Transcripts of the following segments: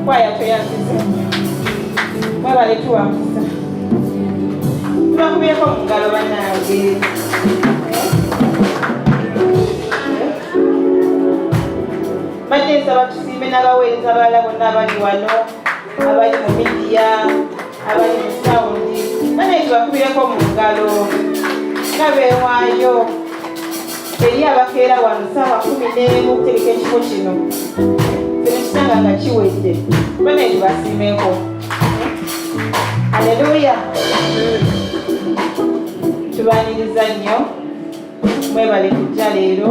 kwaya tweyanziza mwebale tuwamusa tubakubireko mu ngalo bannange badde nsaba tusiime n'abaweereza abalala bonna abali wano abali mu midiya abali mu sawundi banaye tubakubireko mu ngalo nga beewaayo eri abakeera wano ssaawa 11 okutegeka ekifo kino kino kitanga nga kiwedde banaye tubasiimeko. Haleluya. Tubaniriza nnyo mwebale kujja leero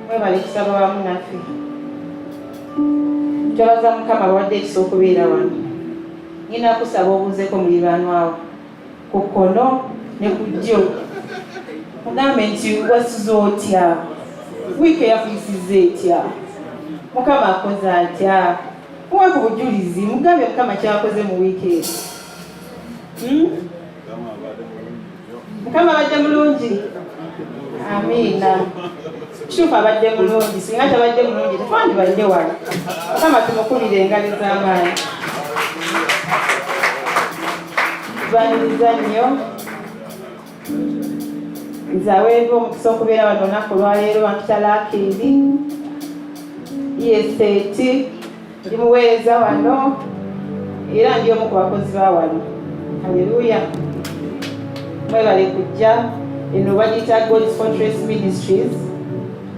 mwebale kusaba wamu naffe twabaza Mukama bawadde ekisa okubeera wano. Ngina kusaba obuuzeko muliraanwawo ku kkono ne ku ddyo mugambe nti wasiza otya, wiiki eyakuyisiza etya, Mukama akoze atya, muwe ku bujulizi mugambe Mukama kyakoze mu wiiki eyo. Mukama abadde mulungi. Amiina. Kituufu abadde mulungi, singa tabadde mulungi tefandibadde wano. Mukama tumukulire engalo z'amaanyi. Tubaniriza nnyo nze aweerwa omukisa okubeera wano olunaku lwaleero bampita Laakiri yeseti ndi muweereza wano era ndi omu ku bakozi ba wano. Haleluya. Mwebale kujja eno bagiyita God's Fortress Ministries.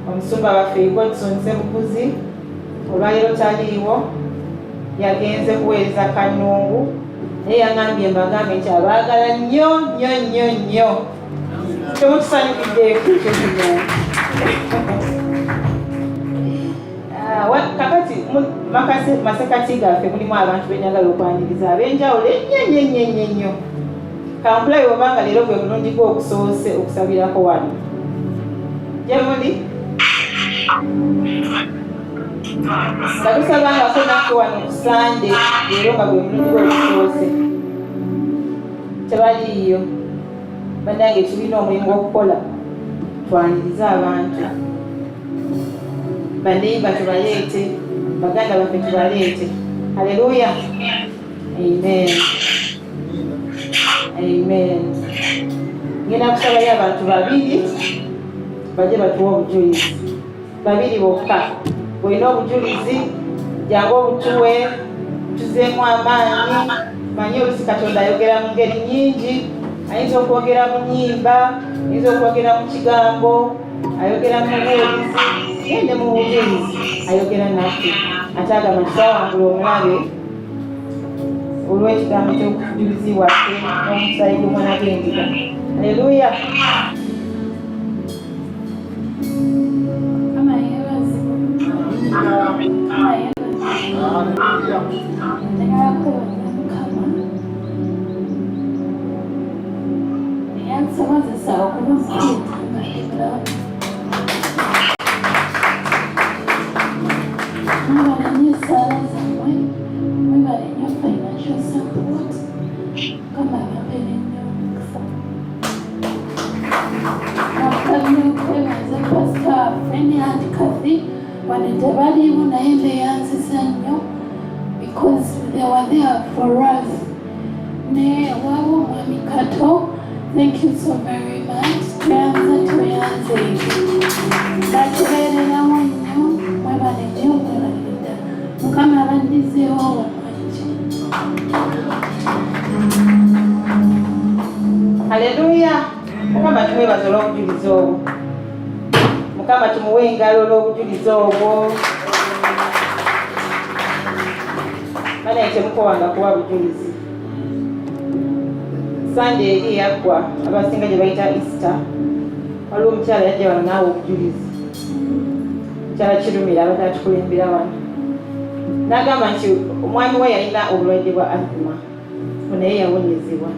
Omusumba waffe Godson Semukuzi olwaleero taliiwo yagenze kuweereza Kanungu naye yangambye mbagambe nti abaagala nnyo nnyo nnyo nnyo temutusanyukiddeeko ekyo kino. Kakati masekati gaffe mulimu abantu benjagala okwaniriza ab'enjawulo ennyo. Kampulayo obanga leero gwe mulundi gwe okusoose okusabirako wano. Gye muli? Nga tusabangako naffe wano ku Sande leero nga gwe mulundi gwe okusoose. Tebaliiyo. Bannange tulina omulimu gw'okukola twanirize abantu. Baneiba tubaleete, baganda baffe tubaleete. Haleluya. Amen. Amen. Ngenda kusabayo abantu babiri bajje batuwe obujulizi. Babiri bokka. Bwolina obujulizi jangu obutuwe tuzeemu amaanyi. Manyi olusi Katonda ayogera mu ngeri nnyingi. Ayinza okwogera mu nnyimba, ayinza okwogera mu kigambo, ayogera mu buweereza, yende mu bujulizi ayogera naffe. Ate agamba tutawangula omulabe olw'ekigambo ky'obujulizi waffe n'omusaayi gw'omwana gw'endiga. Haleluya. Because they were there for us. Thank you so very much. Haleluya. Mukama tumwebaza olw'obujulizi obwo. Mukama tumuwe engalo olw'obujulizi obwo. Banaye temukowanga kuwa bujulizi. Sunday eri yaggwa abasinga gye bayita Easter. Waliwo omukyala yajja wano naawe obujulizi. Mukyala Kirumira abadde atukulembera wano. N'agamba nti omwami we yalina obulwadde bwa asthma. Naye yawonyezebwa.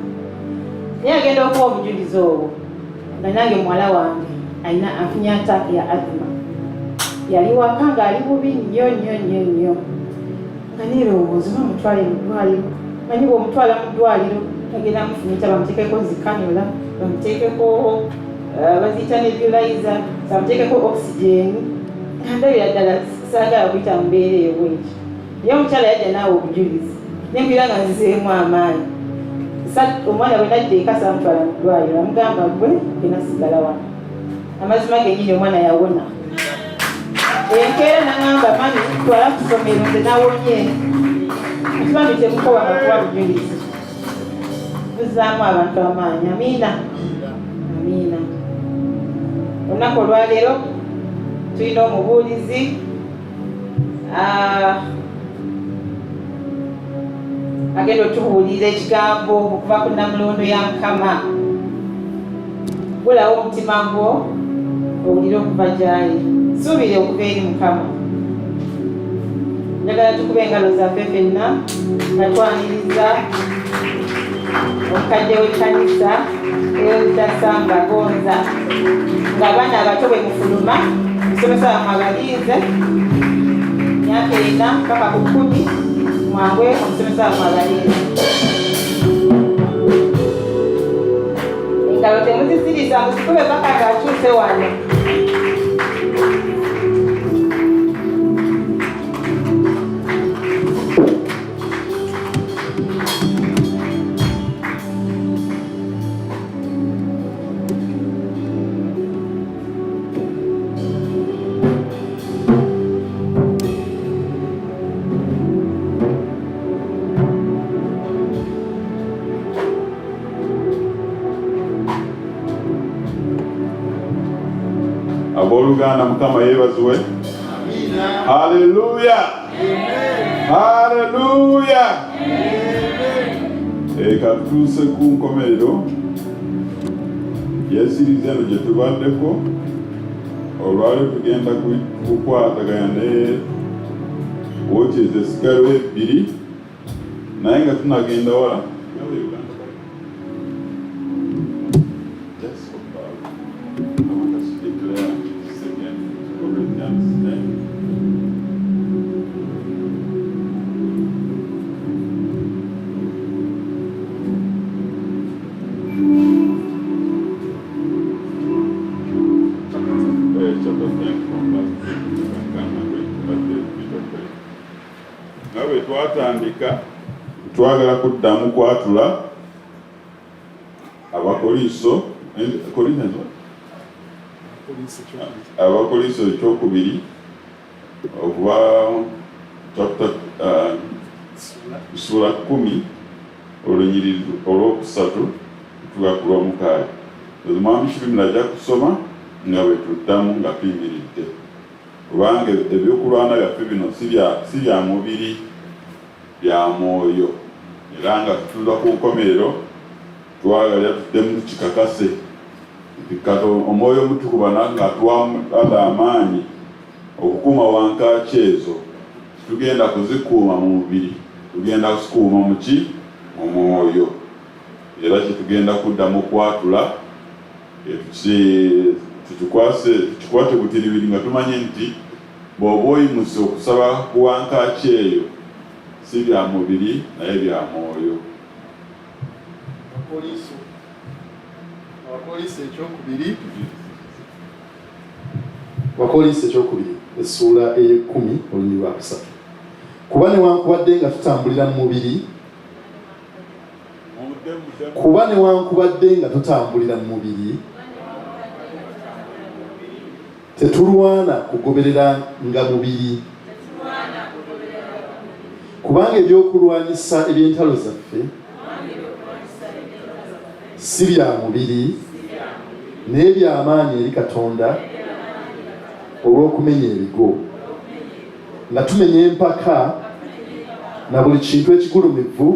Naye agenda okuwa obujulizi obwo. Nga nange muwala wange alina afunye attack ya asthma. Yali waka ng'ali bubi nnyo. Nga neerowooza bamutwale mu ddwaliro. Manyi bw'omutwala mu ddwaliro tagenda mufunyita bamuteekeko zikanula, bamuteekeko baziyita nebulizer, bamuteekeko oxygen. Ndabira ddala saagala kuyita mu mbeera eyo bwekyo. ye omukyala yajja naawe obujulizi nembira nga nzizeemu amaanyi omwana bwe najja eka samutwala mu ddwaliro amugamba gwe genasigala wano amazima genyini omwana yawona enkeera nagamba mami twala kusomero nze nawonye ekibandu kyemukoba ngakuba bujulizi tuzaamu abantu amaanyi amiina amiina olunaku olwaleero tulina omubuulizi agenda otubuulira ekigambo okuva ku Namulondo ya Mukama. Gulawo omutima gwo owulire okuva gy'ali, suubire okuva eri Mukama. Njagala tukube engalo zaffe ffenna nga twaniriza omukadde w'ekkanisa Elder Bagonza ng'abaana abato bwe mufuluma musomesa bamwe abalinze myaka 4 mpaka ku 10 mwangwe omusomesa bamwe abalinze. Engalo temuzisiriza muzikube paka ng'atuuse wano. Luganda Mukama yeebazibwe. Haleluya. Haleluya. Katuuse ku nkomerero yesiriza eno gye tubaddeko olwaleero tugenda kukwataganya ne wokyeza esigalo 2 naye nga tunagenda wala twatandika twagala kuddamu kwatula abakoliso ekyokubiri okuba chapter sura 10 olunyiriri olwokusatu tuga ku lwomukaaga. Omwami Shibimira ajja kusoma nga bwe tuddamu nga tuyimiridde kubanga ebyokulwana byaffe bino si bya mubiri bya mwoyo, era nga tutuuza ku nkomerero twagala tuddemu kikakase kato omwoyo omutukuvu nga atuwada amaanyi okukuuma wankaaki ezo tugenda kuzikuuma mu mubiri, tugenda kuzikuuma mu ki mu mwoyo, era kitugenda kuddamu kwatula tukikwate butiribiri nga tumanye nti bw'oba oyimuse okusaba ku wankaaki eyo si bya mubiri naye bya mwoyo. Wakolise ekyokubiri essuula 10 olunyiriri lwa 3. Kuba newankubadde nga tutambulira mu mubiri tetulwana kugoberera nga mubiri, kubanga ebyokulwanyisa eby'entalo zaffe si bya mubiri naye by'amaanyi eri Katonda olw'okumenya ebigo, nga tumenya empaka na buli kintu ekigulumivu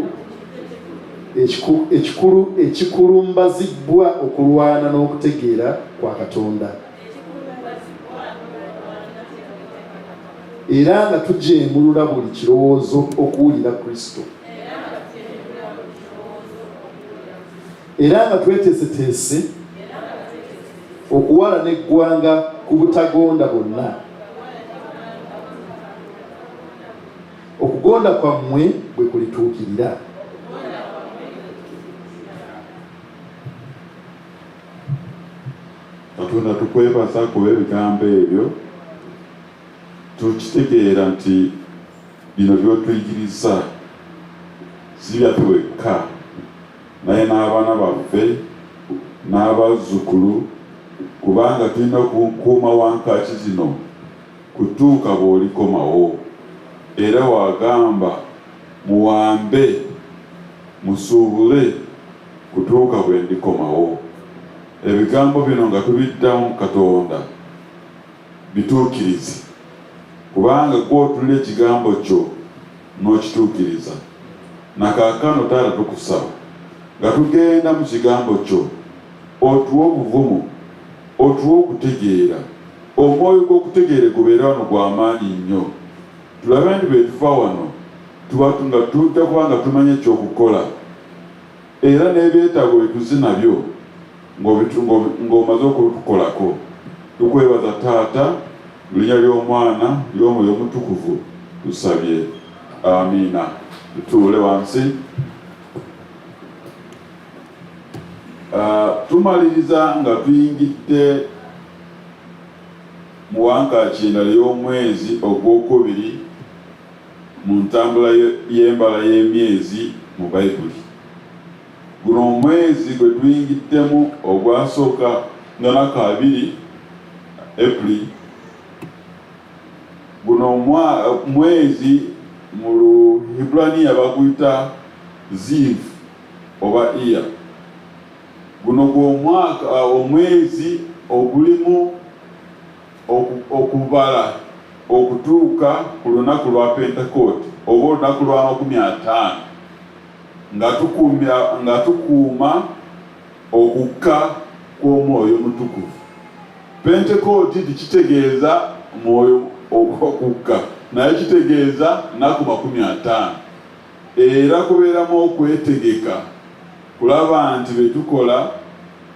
ekikulumbazibwa okulwana n'okutegeera kwa Katonda, era nga tujeemulula buli kirowoozo okuwulira Kristo, era nga tweteeseteese okuwalana eggwanga ku butagonda bwonna. Okugonda kwammwe bwe kulituukirira. Katonda tukwebasa kuba ebigambo ebyo tukitegeera nti bino by'otuyigiriza si byaffe wekka naye n'abaana baffe n'abazzukulu, kubanga tulina kukuuma wankaaki zino kutuuka bw'olikomawo. Era wagamba muwambe musuubule kutuuka bwe ndikomawo. Ebigambo bino nga tubiddamu Katonda bituukirize, kubanga gw'otulira ekigambo kyo n'okituukiriza. Nakaakano Taata tukusaba nga tugenda mu kigambo kyo, otuwe obuvumu, otuwe okutegeera, omwoyo gw'okutegeera gubeera wano gw'amaanyi nnyo. Tulabe nti bwe tuva wano nga tujja kuba nga tumanye ekyokukola, era n'ebyetaago bye tuzi nabyo ng'omaze okutukolako. Tukwebaza Taata, mu linnya ly'Omwana ly'Omwoyo Omutukuvu tusabye, amiina. Tutuule wansi. Tumaliriza nga tuyingidde mu wankaaki endala y'omwezi ogwokubiri mu ntambula y'embala y'emyezi mu Bayibuli. Guno omwezi gwe tuyingiddemu ogwasooka nga nakabiri April. Guno mwezi mu Luhibrania baguyita Ziv oba Iya. Guno gw'omwaka omwezi ogulimu okubala okutuuka ku lunaku lwa Pentecost oba olunaku lwa 50 nga tukuuma okukka kw'Omwoyo Omutukuvu. Pentecost tikitegeeza mwoyo okukka, naye kitegeeza nnaku 50. Era kubeeramu okwetegeka kulaba nti bye tukola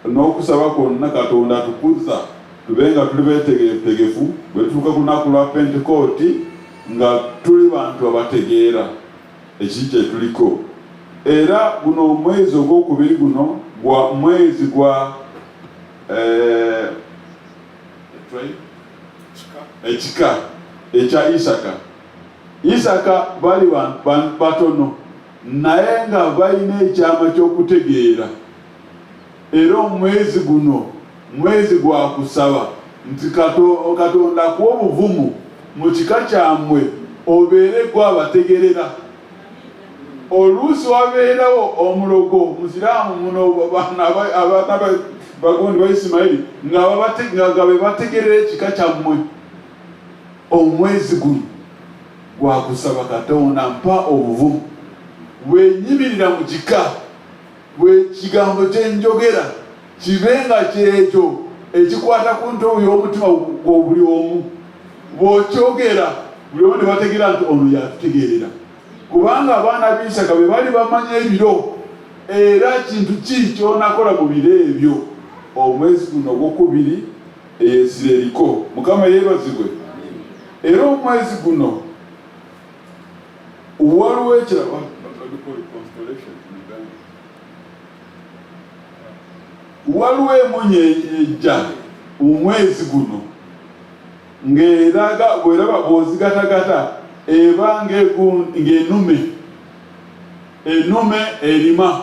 n'okusaba kwonna Katonda atukuza tube nga tuli beetegefu bwe tutuuka ku lunaku lwa Pentecost nga tuli bantu abategeera ekiki kye tuliko. Era guno omwezi ogwokubiri guno gwa mwezi gwa ekika ekya Isaka. Isaka bali batono naye nga balina ekyama ky'okutegeera. Era omwezi guno mwezi gwa kusaba nti Katonda akuwa obuvumu mu kika kyammwe obeere gwabategerera. Oluusi wabeerawo omulogo musiraamu muno abaana bagondi ba Isimayiri nga be bategerera ekika kyammwe. Omwezi guno gwa kusaba Katonda mpa obuvumu bwenyimirira mu kika bwe kigambo kyenjogera kibe nga kyekyo ekikwata ku ntobo y'omutima gw'obuli omu. Bw'okyogera buli omu ne bategeera nti ono yatutegeerera, kubanga abaana b'Isaka be bali bamanya ebiro era kintu ki kyonakola mu biro ebyo. Omwezi guno ogwokubiri eyeesira eriko. Mukama yeebazibwe. Era omwezi guno waliwo ekirabo waliwo emunyeenyejja omwezi guno ng'eraga bw'eraba bw'ozigatagata eba ng'ennume erima.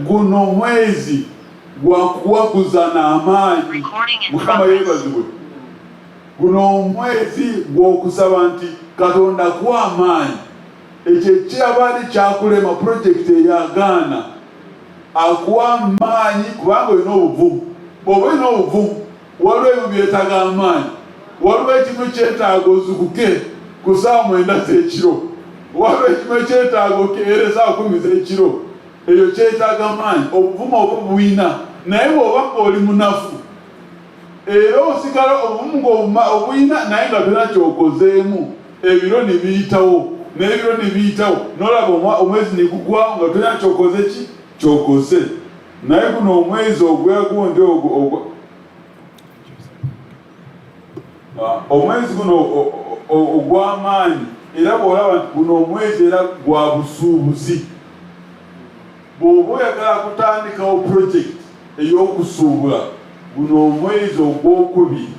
Guno omwezi gwakuwaguza n'amaanyi. Mukama yeebazibwe. Guno omwezi gw'okusaba nti Katonda akuwa amaanyi. Ekyo ekyabaali kyakulema pulojekiti eyagaana akuwa amaanyi kubanga olina obuvumu. Bw'oba olina obuvumu waliwo ebyo byetaaga amaanyi. Waliwo ekimu kyetaaga ozukuke ku ssaawa 9 z'ekiro. Waliwo ekimu ekyetaaga okeere ssaawa 10 z'ekiro. Eyo kyetaaga amaanyi. Obuvumu oba buyina naye bw'oba oli munafu era osigala obuvumu obuyina naye nga tolina kyokozeemu, ebiro ne biyitawo n'ebiro ne biyitawo n'olaba omwezi ne gugwawo nga tolina kyokoze ki kyokoze. Naye guno omwezi ogwegundi omwezi guno ogw'amaanyi era bw'olaba nti guno omwezi era gwa busuubuzi. Bw'oba oyagala kutandikawo pulojekiti ey'okusuubula guno omwezi ogwokubiri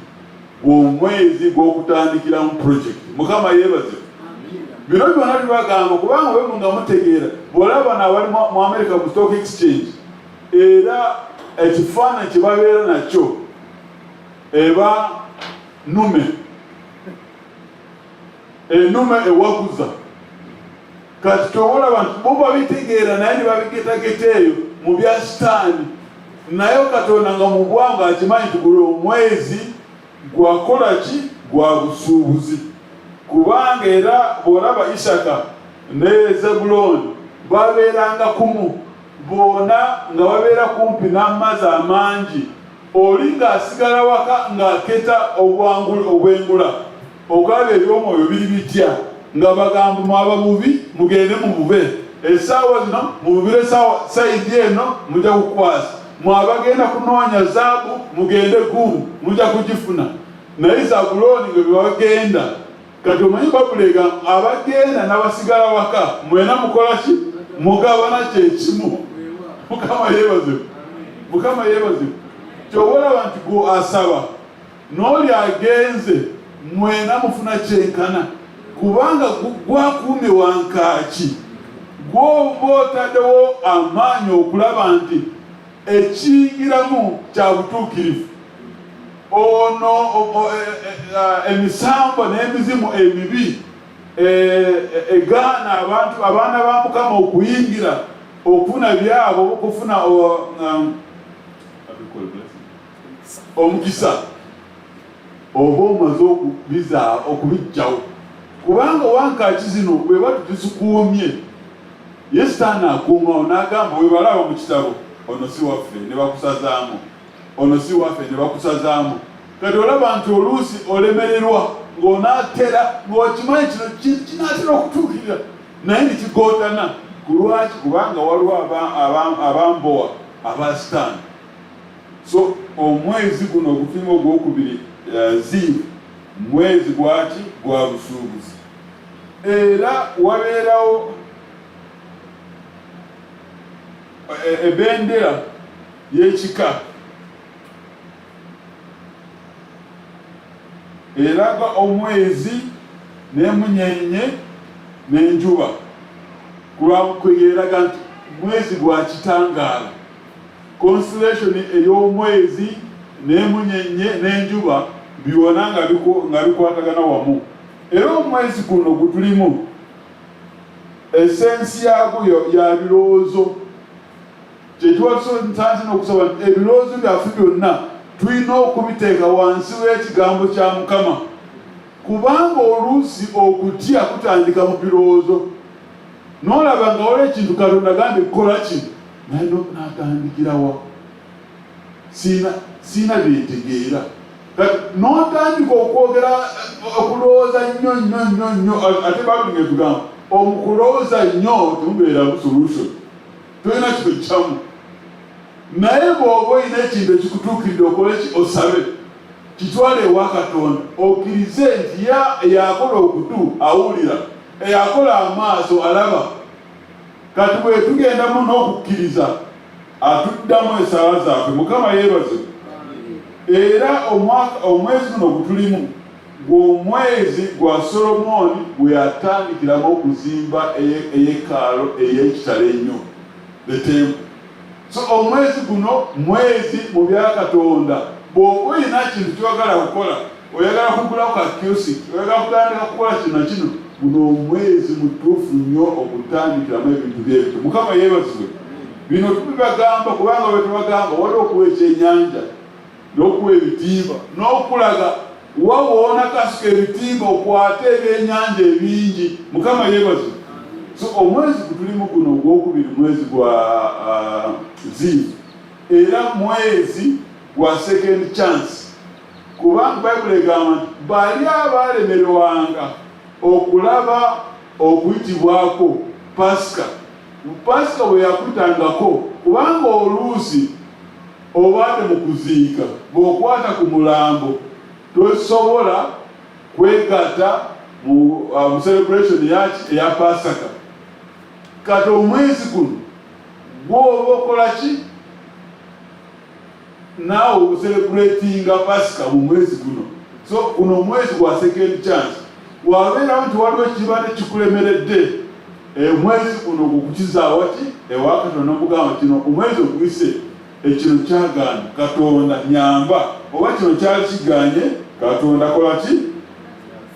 gw'omwezi gw'okutandikiramu project. Mukama yeebaze. Bino byonna tubagamba kubanga bwe nga mutegeera bw'olaba n'abali mu America mu stock exchange era ekifaananyi kye babeera nakyo eba nume enume ewaguza kati tobolaba nti bo babitegeera naye ne babigetageta eyo mu bya sitaani naye Katonda nga mu bwanga akimanyi nti guno omwezi gwakola ki gwa busuubuzi kubanga era bw'olaba Isaka ne Zebuloni babeeranga kumu bona nga babeera kumpi n'amazzi amangi oli ng'asigala waka ng'aketa obwengula okulaba ebyomwoyo biri bitya nga bagamba mwaba bubi mugende mu bube essaawa zino mububire sayidi eno mujja kukwasa mwabagenda kunoonya zaabu mugende gumu mujja kugifuna naye Zabuloni nga bebagenda kati omanyi babulega abagenda n'abasigala waka mwena mukola ki mugabana kyekimu. Mukama yeebaze kyobolaba nti gwe asaba n'oli agenze mwena mufuna kyenkana kubanga gwakuumye wankaaki gw'oba otaddewo amaanyi okulaba nti ekiyingiramu kya butuukirivu ono emisambo n'emizimu emibi egaana abaana ba Mukama okuyingira okufuna byabo okufuna omukisa oba omaze okubijjawo kubanga wankaaki zino bwe batuzikuumye ye Sitaani akuumawo n'agamba we balaba mu kitabo ono si waffe ne bakusazaamu ono si waffe ne bakusazaamu kati olaba nti oluusi olemererwa ng'onaatera ng'okimanyi kino kinaatera okutuukirira naye nekigootana ku lwaki kubanga waliwo abambowa aba Sitaani. So omwezi guno ogufirima ogwokubiri Ziivu mwezi gwaki gwa busuubuzi era wabeerawo ebendera y'ekika eraga omwezi n'emunyenye n'enjuba kulwakweyeraga nti mwezi gwa kitangaala constellation ey'omwezi n'emunyenye n'enjuba biwona nga bikwatagana wamu era omwezi guno gutulimu essensi yagwo ya birowoozo kyekiwasanze n'okusaba nti ebirowoozo byaffe byonna tulina okubiteeka wansi w'ekigambo kya Mukama kubanga oluusi okutya kutandika mu birowoozo n'olaba nga waliwo ekintu Katonda gambye kukola kino naye n'atandikirawa siina byetegeera n'otandika okwogera okulowooza nnyo ate Babuli tugamba omukulowooza nnyo temubeera mu solution tolina kino kyamu naye bw'oba olina ekintu ekikutuukiridde okole ki osabe kitwale ewa Katonda okkirize nti eyakola okutu awulira eyakola amaaso alaba kati bwe tugendamu n'okukkiriza atuddamu esaawa zaffe. Mukama yeebaze. Era omwezi guno gutulimu gw'omwezi gwa Solomoni gwe yatandikiramu okuzimba eyeekaalu ey'ekitalo ennyo the temple. So omwezi guno mwezi mu bya Katonda bw'oba olina kintu ky'oyagala kukola oyagala kugulawo ka kiosk oyagala kutandika kukola kino kino guno omwezi mutuufu nnyo okutandikiramu ebintu by'ebyo. Mukama yeebazibwe. Bino tubibagamba kubanga bwe tubagamba waliwo okuwa ekyennyanja n'okuwa ebitimba n'okulaga wawoona kasuka ebitimba okwate ebyennyanja ebingi. Mukama yeebazibwe. So omwezi gutulimu guno ogwokubiri mwezi gwa Ziivu era mwezi gwa second chance kubanga Bayibuli egamba nti bali abaalemerwanga okulaba okuyitibwako Pasika Pasika bwe yakuyitangako kubanga oluusi obaate mu kuziika bw'okwata ku mulambo tosobola kwegatta mu celebration eya Pasika. Kati omwezi guno gw'oba okola ki naawe okucelebratinga Pasika mu mwezi guno So uno mwezi gwa second chance wabeera nti waliwo ekibadde kikulemeredde omwezi guno gukukizaawo ki ewa Katonda n'omugamba kino omwezi oguyise ekino kyagaana Katonda nyamba oba kino kyali kiganye Katonda kola ki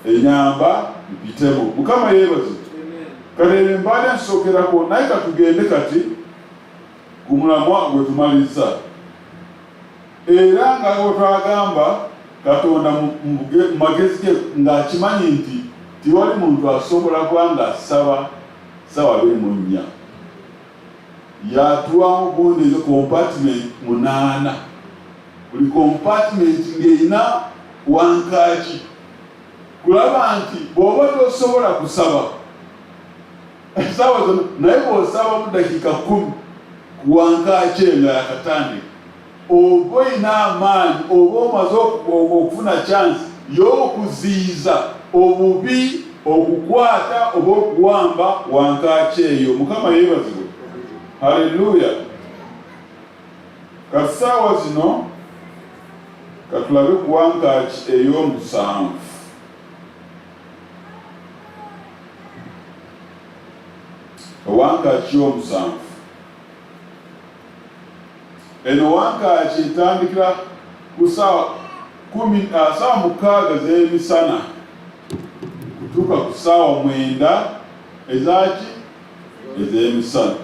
enyamba mpitemu. Mukama yeebaze. Kale mbaale nsookerako naye katugende kati ku mulamwa gwe tumaliriza era nga twagamba Katonda mu magezi ge ng'akimanyi nti tiwali muntu asobola kuba ng'asaba ssaawa 24 yatuwamu gundi ezo compartment 8 buli compartment ng'erina wankaaki kulaba nti bw'oba tosobola kusaba essaawa zonna naye bw'osaba mu dakiika 10 ku wankaaki nga yakatandika oba olina amaanyi oba omaze okufuna chance y'okuziiza obubi okukwata oba okuwamba wankaaki eyo. Mukama yeebazibwe. Haleluya. Kasaawa zino katulabe ku wankaaki ey'omusanvu. Wankaaki y'omusanvu. Eno wankaaki etandikira ku ssaawa 6 z'emisana kutuuka ku ssaawa 9 ezaki ez'emisana.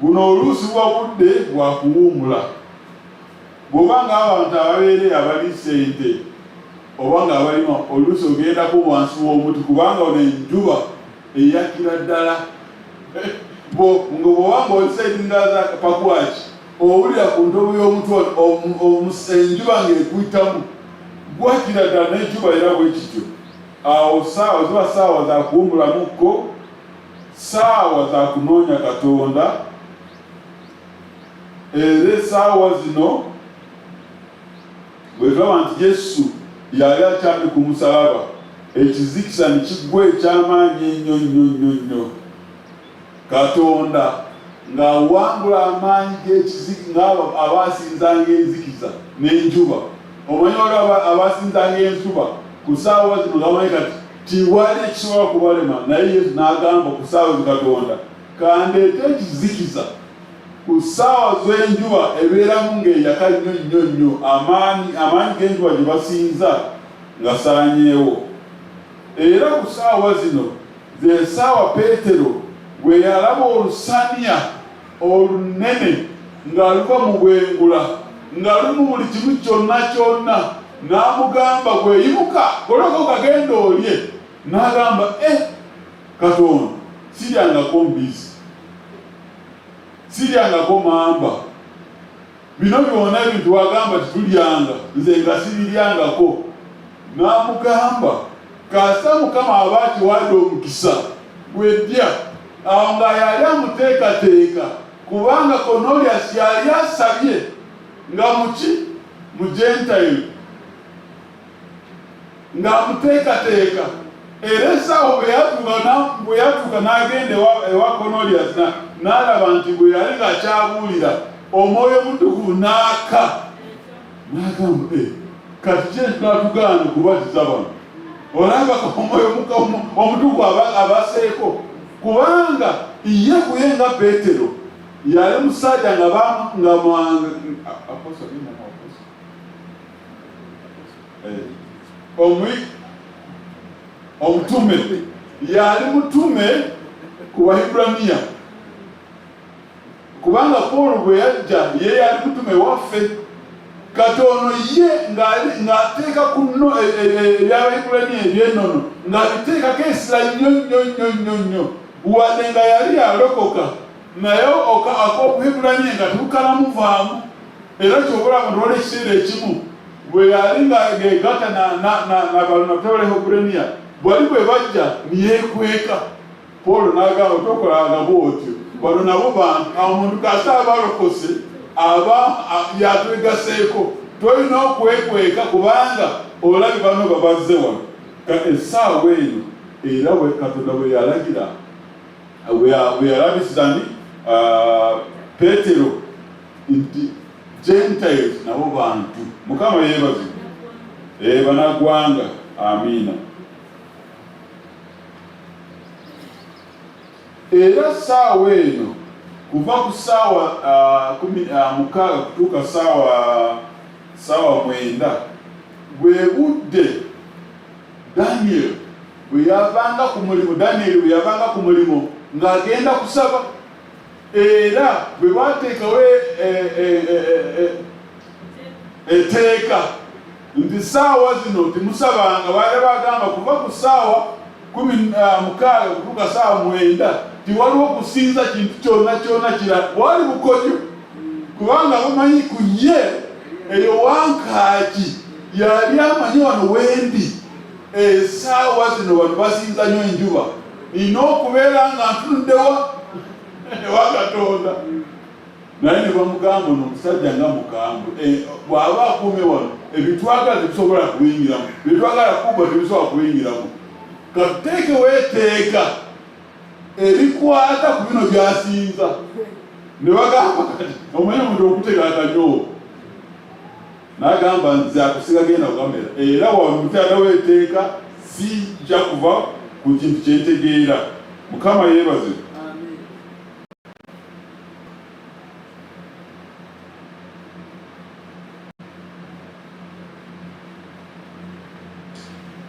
Buno oluusi bwa budde bwa kuwummula. Bw'oba ng'abantu ababeere abali ssente oba ng'abalima oluusi ogendako wansi w'omuti kubanga ono enjuba eyakira ddala. Bw'obanga olisaidinga pakwaki owulira ku ntobo y'omutwe enjuba ng'ekuyitamu gwakira ddala n'enjuba era bwe kityo. Awo ssaawa ziba ssaawa za kuwummulamuko, ssaawa za kunoonya Katonda. Era essaawa zino bwe tulaba nti Yesu yali akyali ku musalaba ekizikisa ne kiggwa eky'amaanyi ennyo nnyo nnyo nnyo. Katonda ng'awangula amaanyi g'ekiziki ng'abo abaasinzanga enzikiza n'enjuba. Omanyi waliwo abaasinzanga enjuba ku ssaawa zino ng'amanyi kati tiwali ekisobola kubalema, naye Yesu n'agamba ku ssaawa zi Katonda kandeete ekizikiza ku ssaawa z'enjuba ebeeramu ng'eyaka nnyo nnyo nnyo amaanyi g'enjuba gye basinza ngasaanyeewo. Era ku ssaawa zino ze ssaawa Peetero bwe yalaba olusaniya olunene nga luva mu bwengula nga lumu buli kimu kyonna kyonna, n'amugamba gweyimuka koloko kagenda olye. N'agamba Katonda siryangako mbisi, siryangako mamba, bino byonna ebintu wagamba titulyanga nze nga sibiryangako. N'amugamba kasa Mukama aba atiwadde omukisa gw'eddya. Awo nga yali amuteekateeka kubanga Cornelius yali asabye nga muki mu Gentile ng'amuteekateeka. Era essaawa bwe yatuuka n'agenda ewa Cornelius n'alaba nti bwe yali ng'akyabuulira Omwoyo Mutukuvu n'aka n'agamba kati kye natugaana okubatiza bano olaba Omwoyo Omutukuvu abaseeko. Kubanga ye kuyenga Peetero yali musajja nga omutume yali mutume ku Baebbulaniya. Kubanga Paul bwe yajja ye yali mutume waffe. Katono ye ng'ateeka ku nno eby'Abaebbulaniya eby'ennono ng'abiteekako esira nnyo nnyo nnyo nnyo nnyo. Wadde nga yali yalokoka naye ak'Obuebbulaniya nga tebukalamuvaamu. Era ky'obalaba nti waliwo ekiseera ekimu bwe yali ng'egatta n'Abaebbulaniya bwali bwe bajja niyeekweka. Paul n'agamba tokolanga bw'otyo, bano nabo bantu. Omuntu kasa abalokose aba yatwegaseeko, tolina okwekweka kubanga olabi bano babazze wano. Essaawa eno era bwe Katonda bwe yalagira bwe yalabisiza ni Peetero nti Gentiles nabo bantu. Mukama yebazi. Banagwanga. Amina. Era saawa eno kuva ku saawa 16 kutuuka saawa 9 bwe budde Daniel bwe yavanga ku mulimu ng'agenda kusaba, era bwe bateekawo etteeka nti saawa zino timusabanga, baali bagamba kuva ku saawa 16 kutuuka saawa 9 tiwaliwo kusinza kintu kyonna kirala. Bwali bukojo kubanga bamanyi ku ye eyo Wankaaki yali amanyi wano wendi esaawa zino wano basinza nnyo enjuba, nina okubeera nga ntundewa ewa Katonda. Naye ne bamugamba ono omusajja nga mukambwe, bw'aba akuume wano ebitwagala tebisobola kuyingiramu, byetwagala kuba tebisobola kuyingiramu. Katuteekewo etteeka erikwata ku bino byasinza. Ne bagamba kati omanyi omuntu okuteeka akanyoo n'agamba nze akusiga genda kukamera, era wamutalawo etteeka sijja kuva ku kintu kyentegeera. Mukama yeebaze.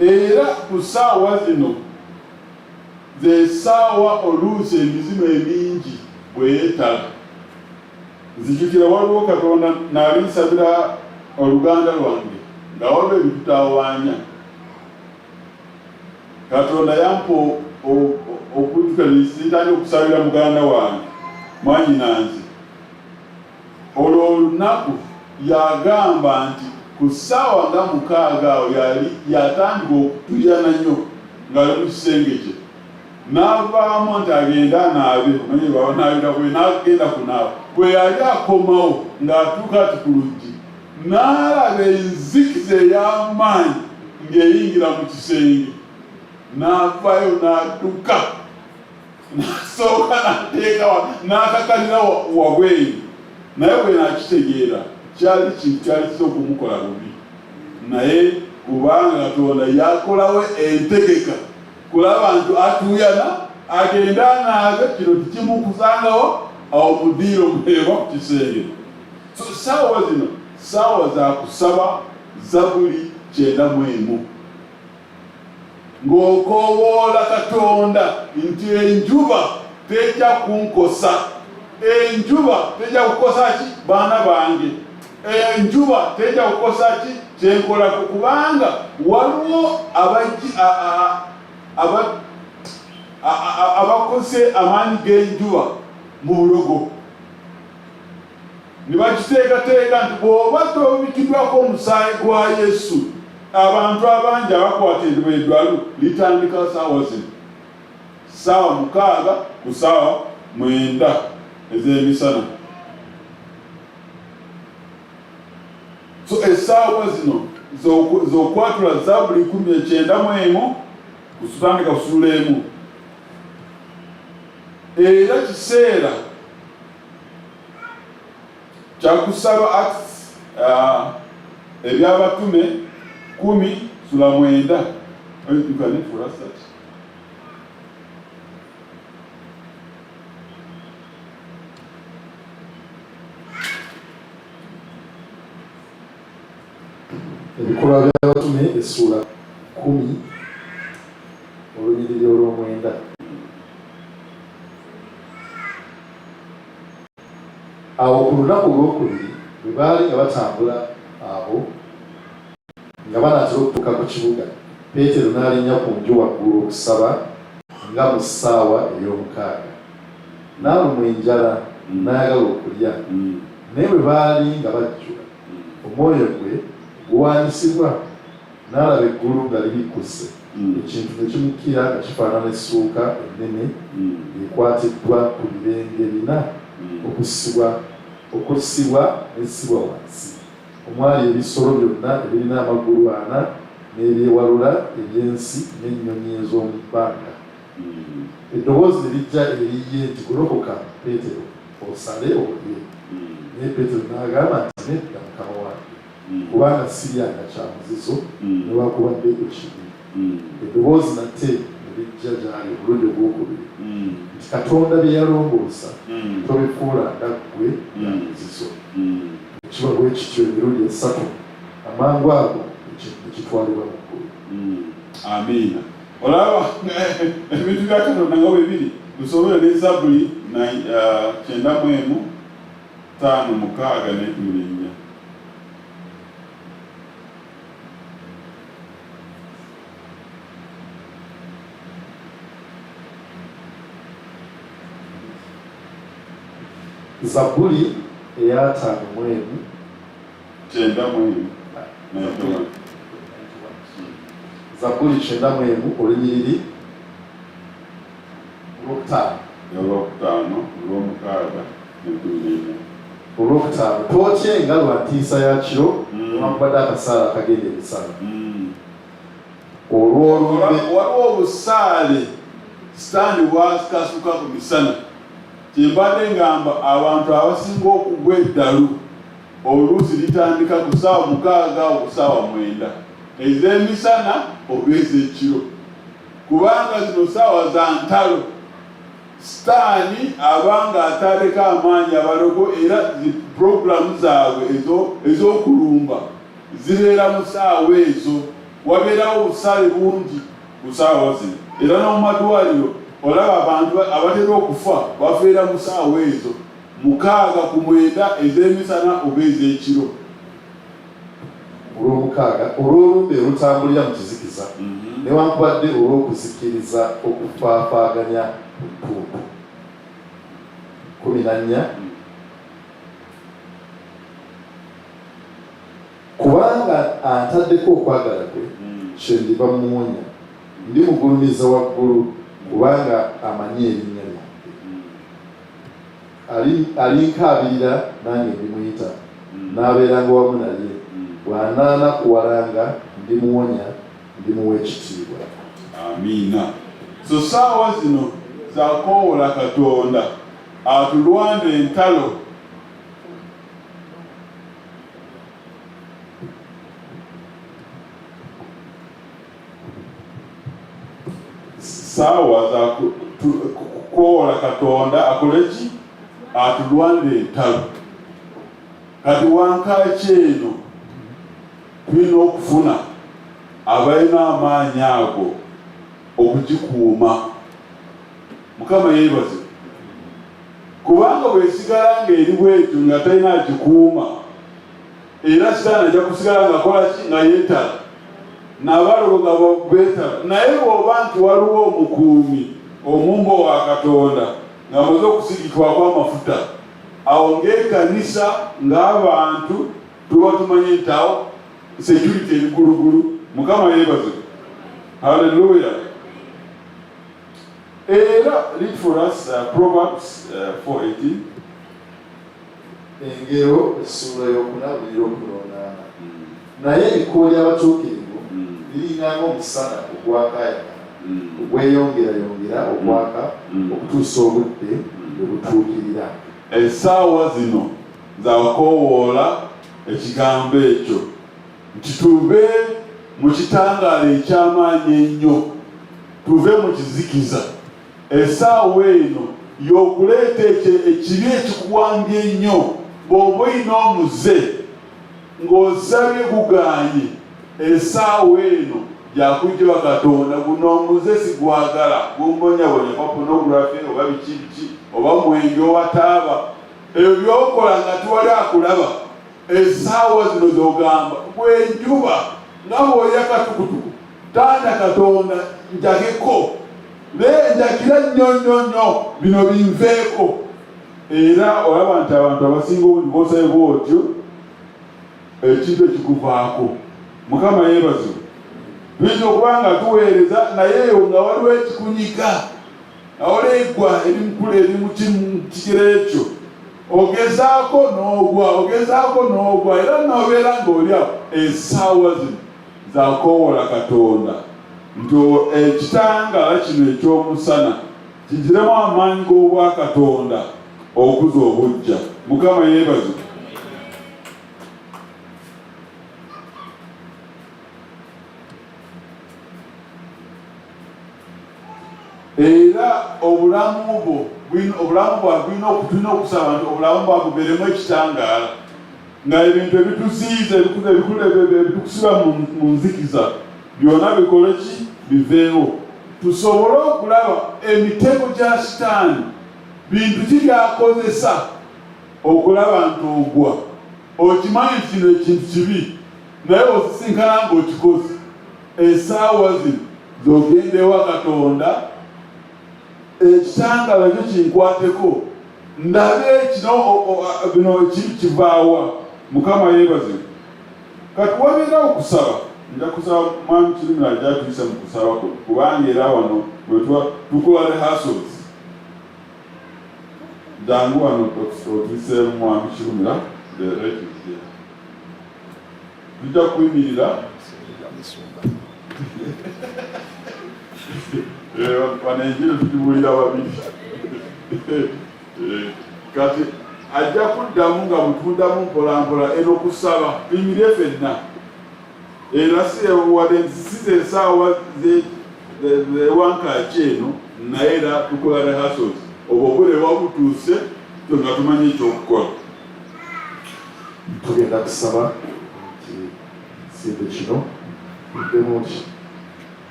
Era ku ssaawa zino ze ssaawa oluusi emizimu emingi bwe yeetala. Nzijukira waliwo Katonda n'alinsabira oluganda lwange nga waliwo ebitutawaanya. Katonda yampa okujjuka nisitandika okusabira muganda wange mwanyinanze. Olwo Lunaku yagamba nti ku ssaawa nga 6 awo yatandika okutuyana nnyo ng'ali mu kisenge kye. N'avaamu nti agenda anaabe, omanyi banaabira bwe n'agenda kunaaba. Bwe yali akomawo ng'atuuka ati ku luggi n'alaba enzikiza ey'amaanyi ng'eyingira mu kisenge. N'avaayo n'adduka n'asooka n'ateeka n'akakalira wabweru. Naye bwe nakitegeera kyali kintu kyali kiza okumukola bubi, naye kubanga Katonda yakolawo entegeka kulaba nti atuyana agenda anaabe, kino tikimukusangawo awo mudiiro mweba ku kisenge. So saawa zino saawa za kusaba Zabuli 91 ng'okoowoola Katonda nti enjuba tejja kunkosa, enjuba tejja kukosa ki baana bange, enjuba tejja kukosa ki kyenkolako, kubanga waliwo abakose amaanyi g'enjuba mu bulogo. Ne bakiteekateeka nti bw'oba tobikiddwako omusaayi gwa Yesu, abantu abangi abakwata enjuba eddwalu litandika saawa zino, saawa 6 ku saawa 9 ez'emisana. So essaawa zino z'okwatula Zabuli 91 kutandika kusula emu. Era kiseera kyakusaba Acts ebyabatume 10:9. You can read for us that. Ebikolwa by'abatume essula 10 olunyiriri olw'omwenda. Awo ku lunaku olwokubiri bwe baali nga batambula awo nga banaatera okutuuka ku kibuga, Peetero n'alinnya ku nju waggulu okusaba nga mu ssaawa ey'omukaaga. N'alumwa enjala n'ayagala okulya, naye bwe baali nga bajjula, omwoyo gwe guwaanyisibwa, n'alaba eggulu nga libikkuse, ekintu ne kimukira nga kifaanana essuuka ennene ekwatiddwa ku birenge 4 okusibwa n'essibwa wansi. Omwali ebisolo byonna ebirina amagulu 4 n'ebyewalula eby'ensi n'ennyonyi ez'omu bbanga. Eddoboozi ne lijja eri ye nti, golokoka Peetero, osale olye. Naye Peetero n'agamba nti nedda mukama wange, kubanga siryanga kya muzizo newaakubadde ekibi. Eddoboozi nate ne lijja gy'ali omulundi ogwokubiri nti Katonda bye yalongoosa tobifuula nga ggwe bya muzizo. Kiba bwe kityo emirundi esatu, amangu ago ekitwalibwa mu ggulu. Amiina. Olaba ebintu bya Katonda nga bwe biri. Tusomere ne Zabuli 95:5-14. Zabuli eya 5:9. Zabuli 9:1 olunyiriri olwokutaano. Tootyenga lwa ntiisa ya kiro newankubadde akasaala akagenda emisana. Waliwo obusaale sitaani bwakasuka ku misana. Kyembadde ngamba abantu abasinga okugwa eddalu oluusi litandika ku ssaawa 6 okusaawa 9 ez'emisana oba ez'ekiro, kubanga zino ssaawa za ntalo. Sitaani abanga ataleka amaanyi abalogo era puroguramu zaabwe ez'okulumba zibeera mu ssaawa ezo. Wabeerawo obusaale bungi ku ssaawa zino, era n'omu madwaliro olaba abantu abatera okufa bafiira mu ssaawa ezo 6 ku 9 ez'emisana oba ez'ekiro. Olw'omukaaga olw'olumbe olutambulira mu kizikiza newankubadde olw'okuzikiriza okufaafaaganya butuutu. 14. Kubanga antaddeko okwagala kwe kye ndiba muwonya, ndimugulumiza waggulu kubanga amanyi erinnya lyange. Alinkaabirira nange ndimuyita, n'abeeranga wamu naye. Bw'anaanakuwalanga ndimuwonya, ndimuwa ekitiibwa. Amiina. So ssaawa zino zakoowola Katonda atulwanda entalo. Ssaawa za kukoowola Katonda akole ki? Atulwanda entalo. Kati Wankaaki eno tulina okufuna abalina amaanyi ago okugikuuma. Mukama yeebaze, kubanga bwesigala ng'eri bwetyo nga talina agikuuma, era sitaani ajja kusigala ng'akola ki? Nga yeetala, n'abalogo nga beetala. Naye bw'oba nti waliwo omukuumi omumbo wa Katonda ng'amaze okusigikibwako amafuta, awo ng'ekkanisa ng'abantu tuba tumanye nti awo security ebigulugulu. Mukama yeebaze. Hallelujah. Era read for us Proverbs 4:18. Engero essula y'okunabulira 8. Naye ekkubo ly'abatuukirivu liringanga omusana ogwakaayakana ogweyongerayongera okwaka okutuusa obudde bwe butuukirira. Essaawa zino zakoowoola ekigambo ekyo nti tuve mu kitangaala eky'amaanyi ennyo, tuve mu kizikiza. Essaawa eno y'okuleeta ekibi ekikuwambye ennyo. Bw'oba olina omuze ng'osabye gugaanye, essaawa eno gyakujjiba Katonda, guno omuze sigwagala, gumbonyabonya kwa pornography oba biki oba mwenge oba taaba. Ebyo by'okola nga tiwali akulaba. Essaawa zino z'ogamba bw'enjuba nga bw'olya katukutuku, tanda Katonda njageko, njakira nnyo bino binveeko. Era olaba nti abantu abasinga obungi b'osabe bw'otyo ekintu ekikuvaako. Mukama yeebazibwe. Tuyinza okuba nga tuweereza naye eyo nga waliwo ekikunyika, awoleegwa eri mu kigero ekyo, ogezaako n'ogwa era n'obeera ng'oli awo. Essaawa zino zakoowola Katonda nti ekitangaala kino eky'omusana kigiremu amaanyi g'obwa Katonda okuza obujja. Mukama yeebazibwe. Era obulamu bwo bulina okusaba nti obulamu bwo bubeeremu ekitangaala, nga ebintu ebituziiza ebitukusiba mu nzikiza byonna bikole ki biveewo, tusobole okulaba emitego gya sitaani bintu ki byakozesa okulaba nti ogwa. Okimanyi nti kino ekintu kibi naye osisinkana ng'okikoze. Essaawa zino z'ogendewa Katonda ekitangala kyo kinkwateko ndabe bino kivaawa. Mukama yeebazibwe. Kati wabeera okusaba, nja kusaba mwami Kirumira ajja tuyisa mu kusaba kubanga era wano tukola rehearsals. Jangu wano otuyise mwami Kirumira tujja kuyimirira wanenjire tutubulira babiri. Kati ajja kuddamu nga mutundamu mpolampola eno kusaba tuyimirire ffenna. Era wadde nzisize essaawa Wankaaki eno naye era tukola rehearsals. Obwo obule wabutuuse nga tumanyi ekyokukola. Tugenda kusaba ekisimbe kino tuddemu ki.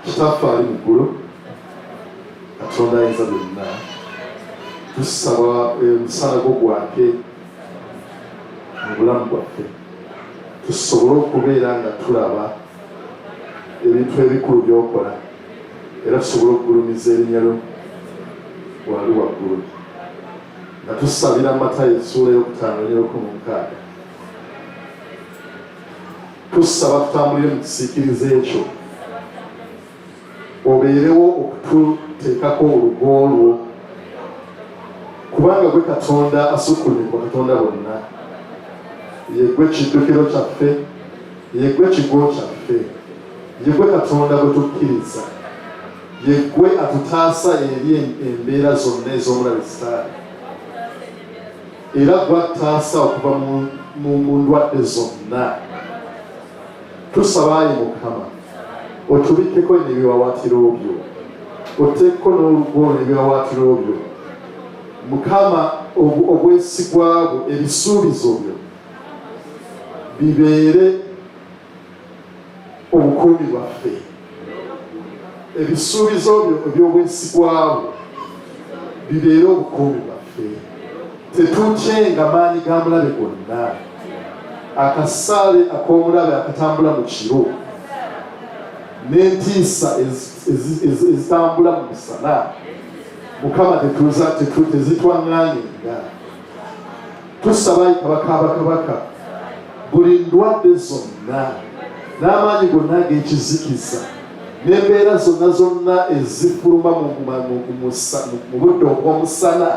Kitaffe ali mu ggulu, Katonda ayinza byonna, tusaba omusana gwo gwake mu bulamu bwaffe, tusobole okubeera nga tulaba ebintu ebikulu by'okola, era tusobole okugulumiza erinnya lyo wali waggulu. Nga tusabira Matayo essuula ey'okutaano n'ey'okumukaaga. Tusaba tutambulire mu kisiikirize ekyo, obeerewo okututeekako olugo lwo, kubanga gwe Katonda asukkulumye Katonda bonna. Ye gwe kiddukiro kyaffe, ye gwe kigo kyaffe, ye gwe Katonda gwe tukkiriza, ye gwe atutaasa eri embeera zonna ez'omulabe Sitaani, era gw'attaasa okuva mu ndwadde zonna. Tusaba Ayi Mukama otubikkeko n'ebiwawaatiro byo, oteekeko n'olugo n'ebiwawaatiro byo. Mukama obwesigwa bwo, ebisuubizo byo bibeere obukuumi bwaffe. Ebisuubizo byo eby'obwesigwa bwo bibeere obukuumi bwaffe. Tetutyenga maanyi ga mulabe gonna, akasaale ak'omulabe akatambula mu kiro n'entiisa ezitambula mu misana. Mukama tezitwaŋŋaanyenga. Tusaba Ayi Kabaka abakabaka, buli ndwadde zonna n'amaanyi gonna ag'ekizikiza n'embeera zonna ezifuluma mu budde obw'omusana,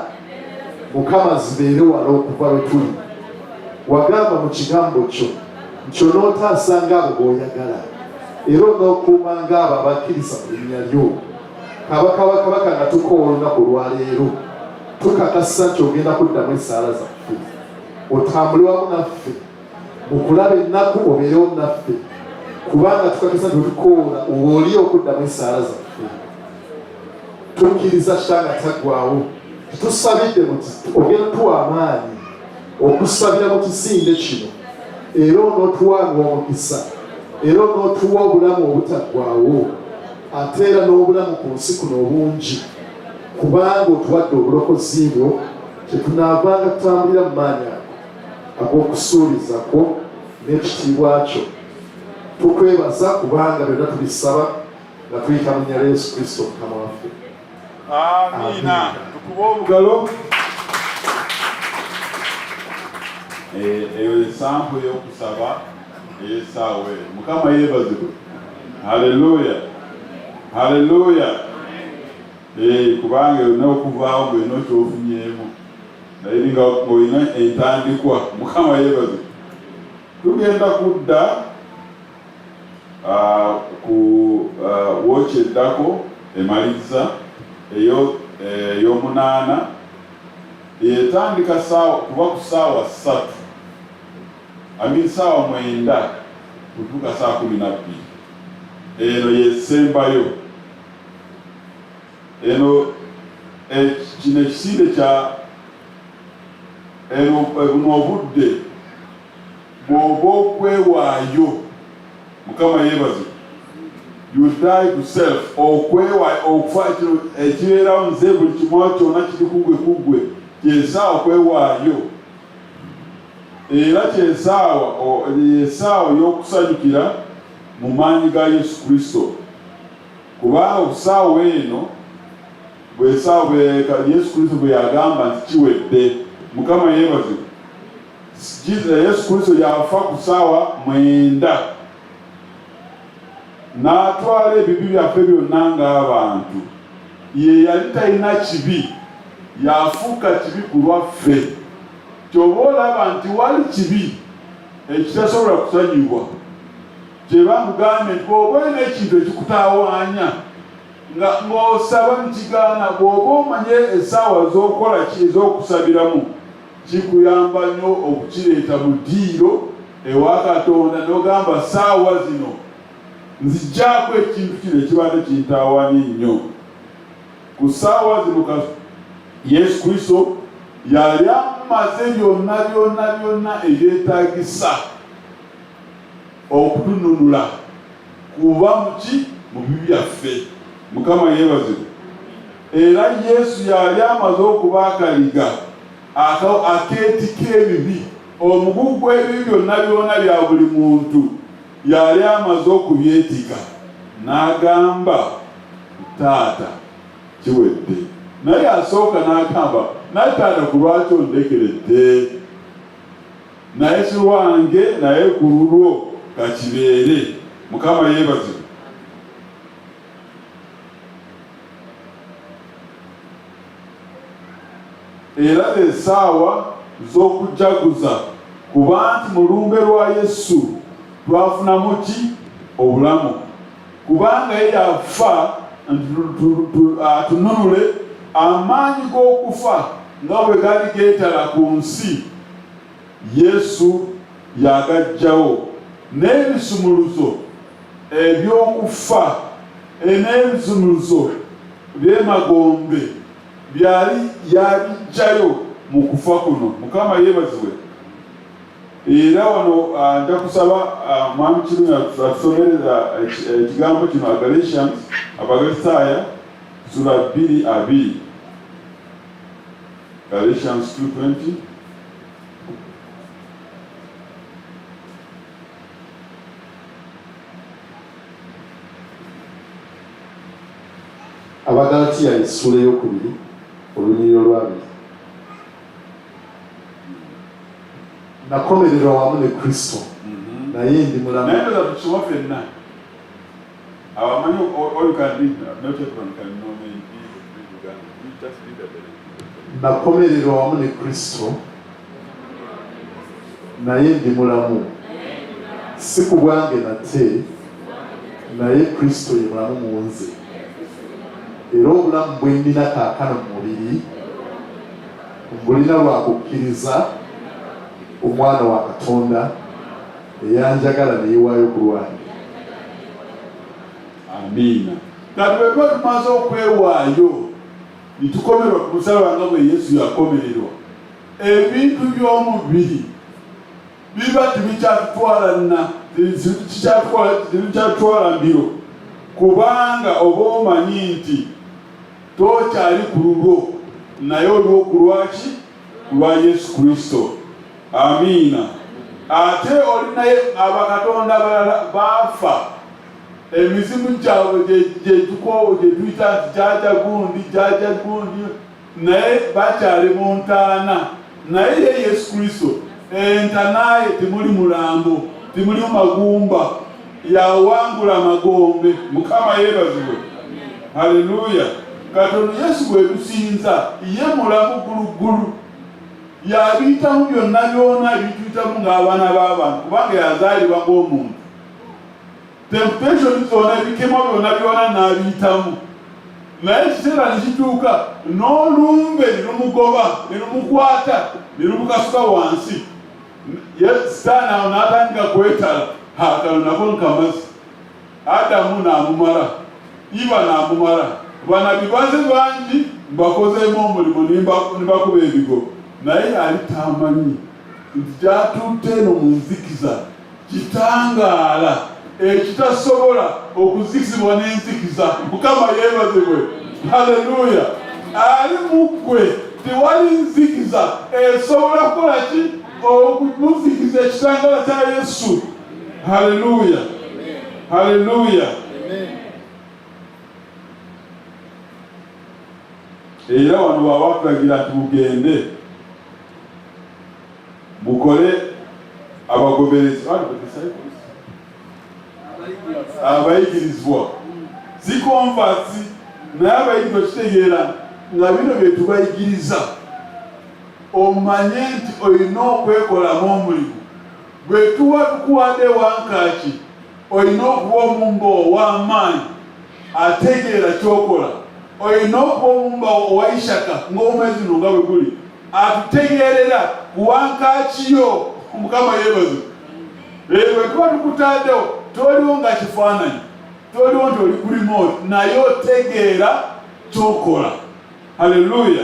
Mukama zibeere wala okuva we tuli. Wagamba mu kigambo kyo nti onootaasa ng'abo b'oyagala, era onookuuma ng'abo abakkiriza mu linnya lyo. Kabaka bakabaka nga tukoowa olunaku lwaleero, tukakasa nti ogenda kuddamu essaala zaffe, otambule wamu naffe mu kulaba ennaku, obeerewo naffe, kubanga tukakasa nti otukoola oli okuddamu essaala zaffe. Tukkiriza Kitanga taggwaawo, tutusabidde ogenda tuwa amaanyi okusabira mu kisinde kino, era onootuwanga omukisa, era onootuwa obulamu obutaggwaawo, ate era n'obulamu ku nsi kuno obungi, kubanga otuwadde obulokozi bwo, kyetunaavanga tutambulira mu maanyi ag'okusuubiza kwo n'ekitiibwa kyo. Tukwebaza kubanga byonna tubisaba nga tuyita mu nnya lya Yesu Kristo Mukama waffe. Amiina. Tukuba obugalo. Eyo ensambu y'okusaba ey'essaawa eyo. Mukama yeebazibwe. Haleluya. Haleluya. Kubanga olina okuvaawo ng'olina ky'ofunyeemu, naye nga olina entandikwa. Mukama yeebazibwe. Tugenda kudda ku wooki eddako emaliriza eyo ey'omunaana etandika kuba ku ssaawa 3 ssaawa 9 kutuuka ssaawa 12. Eno yesembayo. Eno kino ekisinde kya buno obudde bw'oba okwewaayo. Mukama yeebaze. You die to self. Okwewaayo okufa ekibeerawo nze buli kimu kyonna kiri kugwe kyesaawa okwewaayo. Era kyesaawa y'okusanyukira mu maanyi ga Yesu Kristo. Kubanga okusaawa eno Yesu Kristo bwe yagamba nti kiwedde. Mukama yeebaze. Yesu Kristo yafa ku ssaawa 9 n'atwala ebibi byaffe byonna ng'abantu. Ye yali talina kibi, yafuuka kibi ku lwaffe. Ky'oba olaba nti wali kibi ekitasobola kusanyibwa, kye bamugambye nti bw'oba olina ekintu ekikutawaanya ng'osaba mu kigaana, bw'oba omanye essaawa z'okola ez'okusabiramu, kikuyamba nnyo okukireeta mu ddiiro ewa Katonda n'ogamba ssaawa zino nziggyako ekintu kino ekibadde kintawaanya nnyo. Ku ssaawa zino Yesu Kristo yali amaze byonna ebyetaagisa okutununula kuba mu bibi byaffe. Mukama yeebaze. Era Yesu yali amaze okubaakaliga akeeti k'ebibi, omugugu gw'ebibi byonna bya buli muntu yali amaze okubyetiga. N'agamba Taata kiwedde. Naye asooka n'agamba naye Taata ku lwaki ondekeredde? Naye si lwange naye ku lulwo kakibeere. Mukama yeebaze. Era essaawa z'okujaguza, kuba nti mu lumbe lwa Yesu twafunamu ki? Obulamu. Kubanga ye yafa atununule amaanyi g'okufa nga bwe gali geetala ku nsi. Yesu yagaggyawo n'ebisumuluzo eby'okufa n'ebisumuluzo by'emagombe yabiggyayo mu kufa kuno. Mukama yeebazibwe. Era wano nja kusaba mwami Kirungi atusomereza ekigambo kino Abagalatiya sura 2:2. Galatians 2:20. Abagalatiya essula ey'okubiri olunyiriro lw'abiri. Nakomererwa wamu ne Kristo naye ndi mulamu. Naye ndoza tusoma ffenna. Abamanyi all you can read, not everyone can know me in Luganda. You just read that. Nakomererwa wamu ne Kristo naye ndi mulamu. Si ku bwange nate, naye Kristo ye mulamu mu nze. Era obulamu bwe ndina kaakano mu mubiri mbulina lwa kukkiriza omwana wa Katonda eyanjagala ne yeewaayo ku lwange. Amiina. Kati bwe tuba tumaze okwewaayo ne tukomererwa ku musalaba nga bwe Yesu yakomererwa, ebintu by'omubiri biba tebikyatutwala mbiro, kubanga oba omanyi nti tokyali ku lulwo naye olwo ku lwaki? Ku lwa Yesu Kristo. Amiina. Ate oli naye abakatonda abalala baafa, emizimu gyabwe gye tuyita nti jaja gundi, naye bakyali mu ntaana. Naye ye Yesu Kristo entanaye temuli mulambo, temuli magumba, yawangula amagombe. Mukama yeebazibwe. Haleluya. Katonda Yesu gwe tusinza, ye mulamu gulugulu, yabiyitamu byonna ebituyitamu ng'abaana b'abantu, kubanga yazaalibwa ng'omuntu. Temptation zonna, ebikemo byonna n'abiyitamu. naye ekiseera ne kituuka n'olumbe ne lumugoba ne lumukwata ne lumukasuka wansi. Sitaani awo n'atandika kwetala, kano nako nkamazi. Adamu n'amumala, Iva n'amumala, bana bibaze bangi mbakozeemu omulimu ne bakuba ebigo, naye yali tamanyi nti gyatutte eno mu nzikiza kitangaala ekitasobola okuzikizibwa n'enzikiza. Mukama yeebazibwe, haleluya. Ali mu ggwe tewali nzikiza esobola kukola ki? Okumuzikiza ekitangaala kya Yesu. Haleluya, haleluya. Era wano bw'aba batulagira nti mugende mukole abagoberezi abayigirizibwa si konvasi, naye abayigirizwa kitegeera nga bino bye tubayigiriza omanye nti olina okwekolamu omulimu. Bwe tuba tukuwadde Wankaaki olina okuba omumba ow'amaanyi ategeera kyokola. Olina okuba omumba owa Ishaka ng'omwezi no nga bwe guli atutegeerera ku Wankaaki yo. Mukama yeebaze. Bwe tuba tukutaddewo toliwo nga kifaananyi, toliwo nti oli ku remote, naye otegeera kyokola. Haleluya.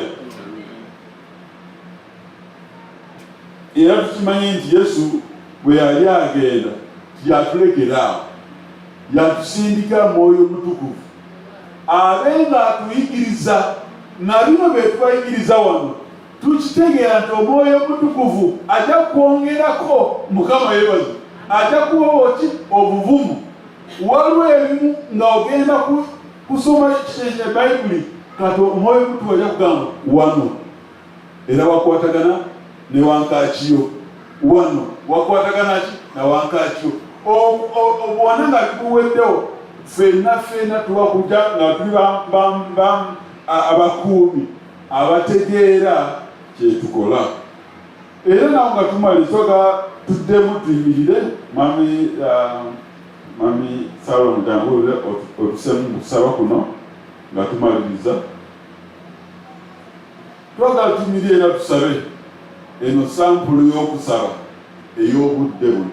Era tukimanye nti Yesu bwe yali agenda yatulekeraawo, yatusindika Mwoyo Mutukuvu abe nga atuyigiriza. Na bino bye tubayigiriza wano tukitegeera nti Omwoyo Mutukuvu ajja kwongerako. Mukama yeebaze. Ajja kuwa ki? Obuvumu. Waliwo ebimu nga ogenda kusoma Bayibuli kati Omwoyo Mutukuvu ajja kugamba wano era wakwatagana ne Wankaaki yo, wano wakwatagana ki na Wankaaki yo. Obwana nga tukuweddewo ffenna tuba kujja nga tuli abakuumi abategeera kyetukola. Era nawo nga tumalisoga tuddemu tuyimirire. Mami Salon Jangulule otusemu kusaba kuno nga tumaliriza. Twagala tuyimirire era tusabe eno sampulu y'okusaba ey'obudde buno.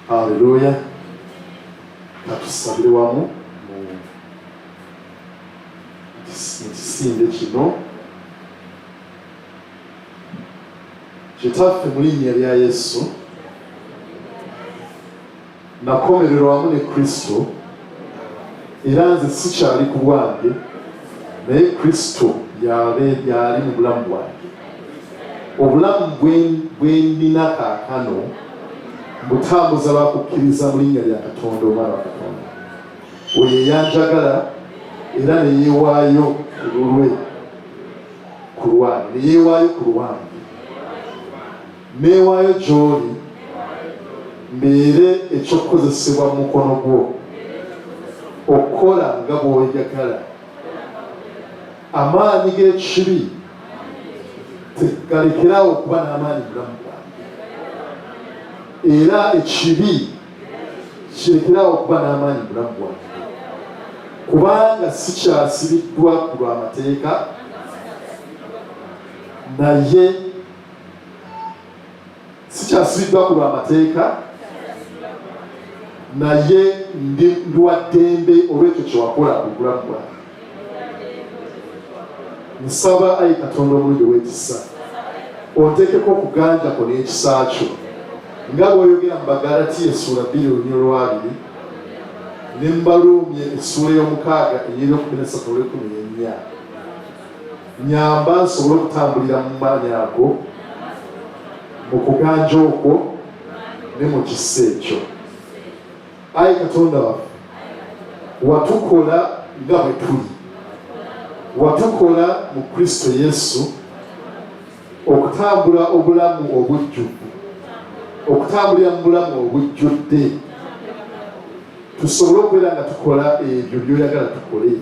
Haleluya. Katusabire wamu mu kisinde kino. Kitaffe mu linnya lya Yesu, nakomererwa wamu ne Kristo, era nze sikyali ku bwange, naye Kristo yali mu bulamu bwange. Obulamu bwe ndina kaakano mbutambuza bakukkiriza mu linnya lya Katonda, Omwana wa Katonda. Oyo eyanjagala era ne yeewaayo ku lulwe ku lwange, ne yeewaayo ku lwange, neewaayo gy'oli mbeere ekyokukozesebwa mu mukono gwo okukola nga bw'oyagala. Amaanyi g'ekibi tegalekerawo okuba n'amaanyi mu bulamu bwange, era ekibi kirekerawo okuba n'amaanyi mu bulamu bwange, kubanga sikyasibiddwa ku lw'amateeka, naye sikyasibiddwa ku lw'amateeka, naye ndi wa ddembe olw'ekyo kye wakola mu bulamu bwange. Nsaba ayi Katonda omulungi ow'ekisa, onteekeko okuganjako n'ekisa kyo nga bw'oyogera mu Bagalatiya essuula 2:2 ne mu Baluumye essuula 6:13-14. Nyamba nsobole okutambulira mu maanyi ago, mu kuganja okwo ne mu kisa ekyo. Ayi Katonda waffe, watukola nga bwe tuli, watukola mu Kristo Yesu okutambula obulamu obujjuvu, okutambulira mu bulamu obujjudde, tusobole okubeera nga tukola ebyo by'oyagala tukole,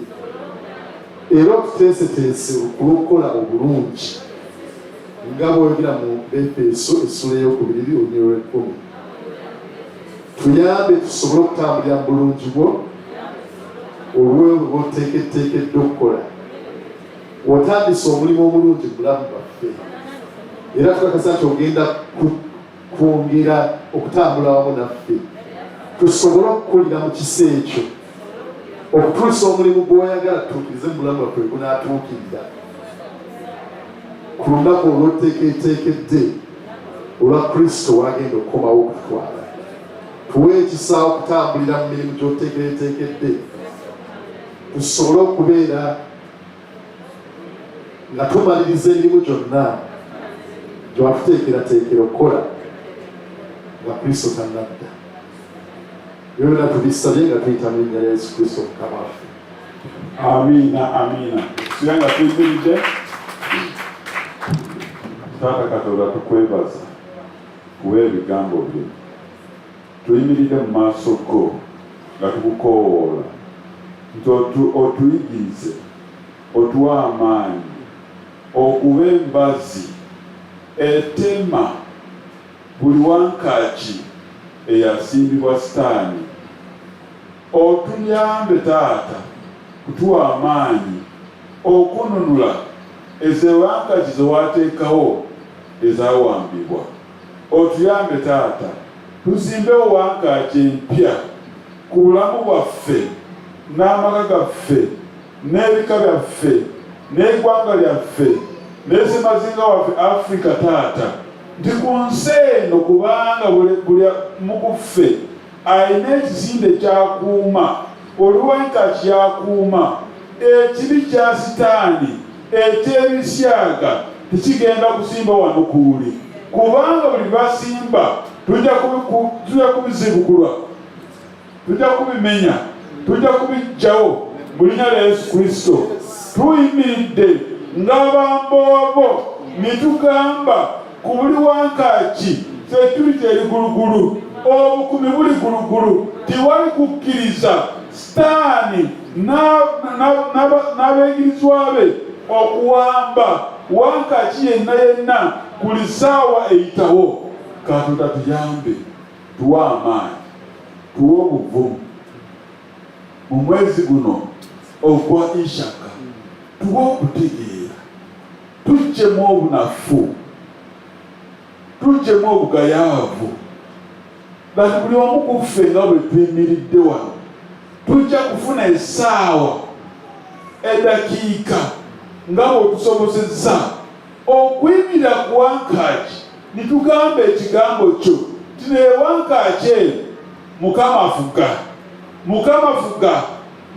era otuteeseteese olw'okukola obulungi nga bw'oyogera mu Efeso essuula 2:10. tuyambe tusobole okutambulira mu bulungi bwo olw'ebyo bw'oteekedde okukola. Otandise omulimu omulungi mu bulamu bwaffe, era tukakasa nti ogenda kwongera okutambula wamu naffe tusobole okukolera mu kisa ekyo okutuusa omulimu gw'oyagala tutuukirize mu bulamu bwaffe gunaatuukirira ku lunaku olw'oteekedde olwa Kristo wagenda okukomawo okutwala. Tuwe ekisa okutambulira mu mirimu gy'oteekedde tusobole okubeera nga tumaliriza emirimu gyonna gyewatuteekerateekera okukola nga Kristo tannadda. Byonna tubisabye nga tuyita mu linnya lya Yesu Kristo Mukama waffe. Amiina, amiina. Tusiga nga tuyimiridde. Taata Katonda tukwebaza kuwa ebigambo byo. Tuyimiridde mu maaso go nga tukukoowoola nti otuyigirize, otuwa amaanyi, okuba embazi etema buli wankaaki eyasimbibwa sitaani. Otuyambe Taata kutuwa amaanyi okununula ezo wankaaki zewateekawo ezawambibwa. Otuyambe Taata tuzimbewo wankaaki empya ku bulamu bwaffe n'amaka gaffe n'ebika byaffe n'eggwanga lyaffe n'ezimazinga waffe Afrika Taata, nti ku nsi eno kubanga buli mukuffe alina ekizinde kyakuuma, oluwankaaki yakuuma, ekibi kya sitaani ekyebisyaga tekigenda kusimba wano kuuli, kubanga buli basimba tujja kubizibukulwa, tujja kubimenya, tujja kubijjawo mu linnya lya Yesu Kristo. Tuyimiridde ng'abamboobo ne tugamba ku buli wankaaki tuli teri gulugulu, obukumi buli gulugulu, tiwali kukkiriza sitaani n'abayigirizwa be okuwamba wankaaki yenna ku lisaawa eyitawo. Katonda tuyambe, tuwe amaanyi, tuwe obuvumu mu mwezi guno ogwa Ishaka, tuwe okutegeera, tuggyemu obunafu, tuggyemu obugayaavu, lati buli omu ku ffe nga bwe tuyimiridde wano tujja kufuna essaawa, eddakiika nga bw'otusobozezza okuyimirira ku wankaaki ne tugamba ekigambo kyo ti naye wankaaki eno Mukama fuga, Mukama fuga,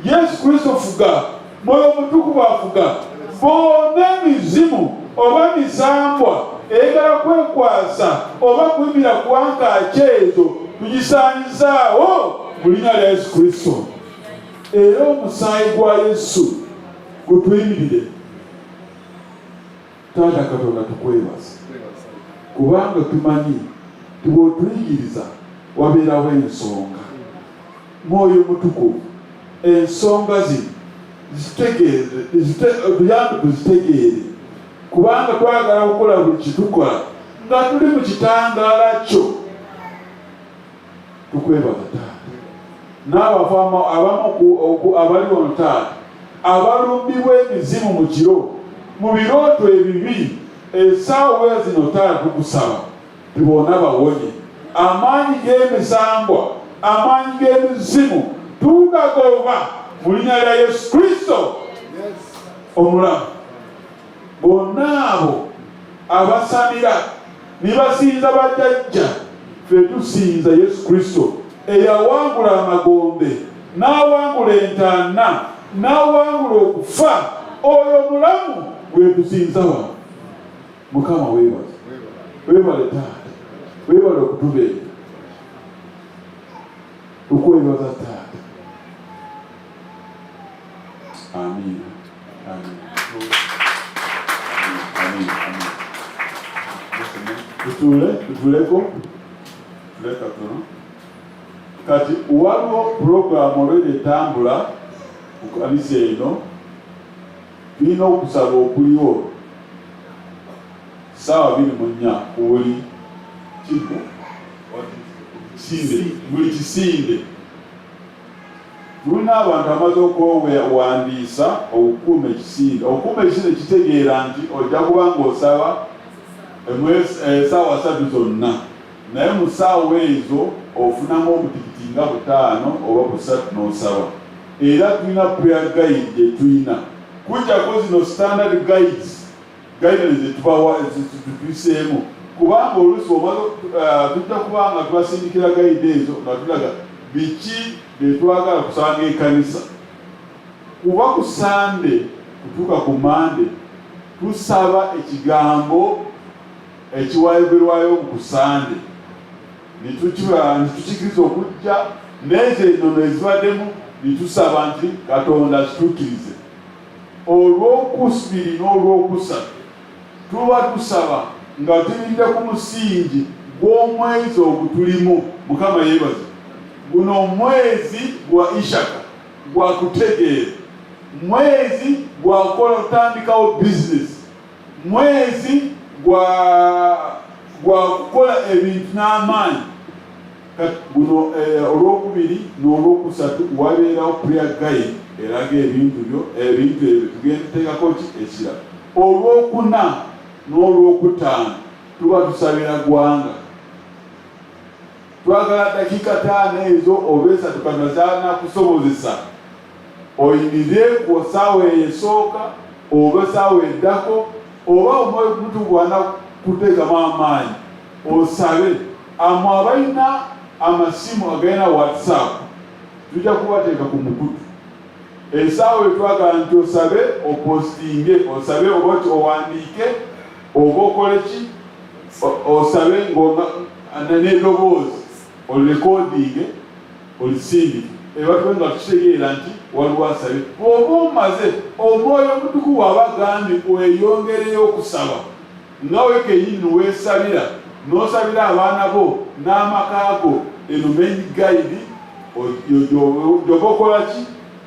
Yesu Kristo fuga, Mwoyo Mutukuvu afuga. Bonna emizimu oba misambwa eyagala kwekwasa oba kuyimira ku wankaaki ezo tugisaanyizaawo mu linnya lya Yesu Kristo. Era omusaayi gwa Yesu gutuyimiririre. Taata Katonda tukwebaza kubanga tumanyi tibw'otuyigiriza wabeerawo ensonga. Mwoyo Mutukuvu, ensonga zino tuyambe tuzitegeere, kubanga twagala kukola buli kitukola nga tuli mu kitangaala kyo. Tukwebaza Taata n'abafu abamu abali wano Taata abalumbibwa emizimu mu kiro, mu birooto ebibi, essaawa zino Taata tukusaba tibona bawonye. Amaanyi g'emisambwa, amaanyi g'emizimu tugagoba mu linnya lya Yesu Kristo omulamu. Bonna abo abasamira ne basinza bajjajja, ffe tusinza Yesu Kristo eyawangula amagombe, n'awangula entaana, n'awangula okufa. Oyo mulamu gwe tusinza wano. Mukama weebaze, weebale Taata, weebale okutubeera. Tukwebaza Taata. Amiina, amiina, amiina, amiina. Tutuleko katono. Kati waliwo puroguramu olw'era etambula ku kanisa eno, tulina okusaba okuliwo ssaawa 24 ku buli kigo buli kisinde. Tulina abantu amaze okwewandiisa okukuuma ekisinde. Okukuuma ekisinde kitegeera nti ojja kuba ng'osaba essaawa 3 zonna, naye mu ssaawa ezo ofunamu obutikiti nga 5 oba 3 n'osaba. Era tulina prayer guide gye tulina. Kujjako zino standard guidelines zetutuiseemu, kubanga oluusi tujja kuba nga twasindikira guide ezo nga tulaga biki bye twagala kusaba ng'ekkanisa. Kuba ku Sande kutuuka ku Mande tusaba ekigambo ekiwayogerwayo ku Sande, nitukikiriza okujja n'ezo ennono ezibaddemu nitusaba nti Katonda kituukirize. Olw'okubiri n'olwokusatu tuba tusaba nga tuyimirira ku musingi gw'omwezi ogutulimu. Mukama yeebaze. Guno omwezi gwa Ishaka, gwa kutegeera, mwezi gwa kukola otandikawo bizinesi, mwezi gwa kukola ebintu n'amaanyi. Guno olw'okubiri n'olwokusatu wabeerawo prayer guide eraga ebintu ebyo tugenda tuteekako ekirala. Olw'okuna n'olwokutaano tuba tusabira ggwanga. Twagala dakiika 5 ezo oba 3 Katonda z'anaakusobozesa oyimirire ku ssaawa esooka oba essaawa eddako, oba omwoyo omuntu bw'anakuteekamu amaanyi osabe. Amo abalina amasimu agalina WhatsApp tujja kubateeka ku mukutu. Essaawa etwagala nti osabe opostinge, osabe oba owandiike oba okole ki, osabe n'eddoboozi olirekodinge olisindike. Eba tuba nga tukitegeera nti waliwo asabe. Oba omaze omwoyo omutukuvu aba agambye weyongereyo okusaba nga wekennyini weesabira n'osabira abaana bo n'amaka go. Eno main guide gy'oba okola ki,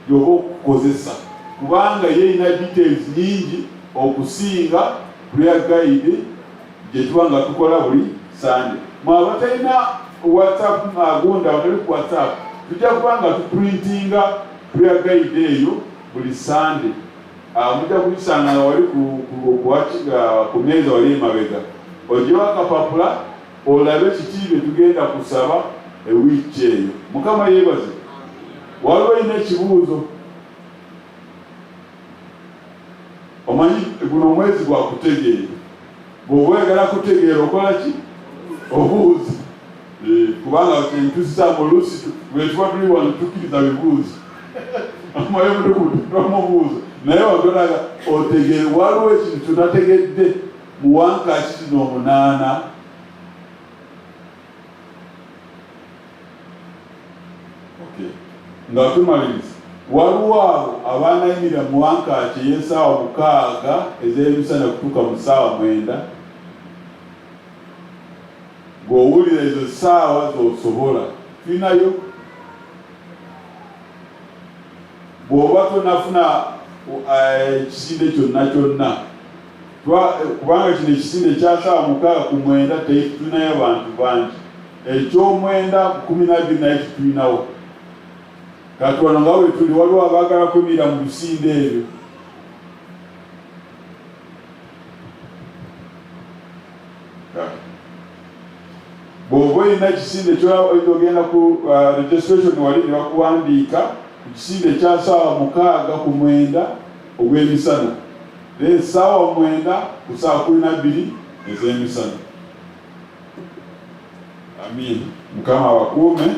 gy'oba okukozesa, kubanga yeeyina details nyingi okusinga prayer guide gye tuba nga tukola buli Sande. Mwabatalina WhatsApp agunda abatali ku WhatsApp, tujja kuba nga tuprintinga prayer guide eyo buli Sande. Mujja kuyisanga nga wali ku meeza wali emabega, oggyewo akapapula olabe kiki bye tugenda kusaba ewiiki eyo. Mukama yeebaze. Waliwo olina ekibuuzo? Omanyi guno omwezi gwa kutegeera. Bw'oba oyagala kutegeera okola ki? Obuuza. Kubanga entusiza mu luusi bwe tuba tuli wano tukkiriza bibuuzo. Omwoyo omutukuvu twamubuuza. Naye wagonaga otegeere waliwo ekintu kyonategedde mu Wankaaki kino 8. Nga tumaliriza, waliwo abo abaanayimirira mu Wankaaki ey'essaawa 6 ez'emisana kutuuka mu ssaawa 9. Ng'owulira ezo ssaawa z'osobola tulinayo. Bw'oba tonafuna ekisinde kyonna kubanga kino ekisinde kya ssaawa 6 ku 9 tulinayo bantu bangi. Eky'omwenda 12 naye kitulinawo. Katonda nga bwe tuli waliwo abaagala kuyimirira mu bisinde ebyo. Bw'oba olina ekisinde ky'ogenda ku registration wali ne bakuwandiika ku kisinde kya ssaawa 6 ku 9 ogw'emisana, naye ssaawa 9 ku ssaawa 12 ez'emisana. Amiina. Mukama abakuume.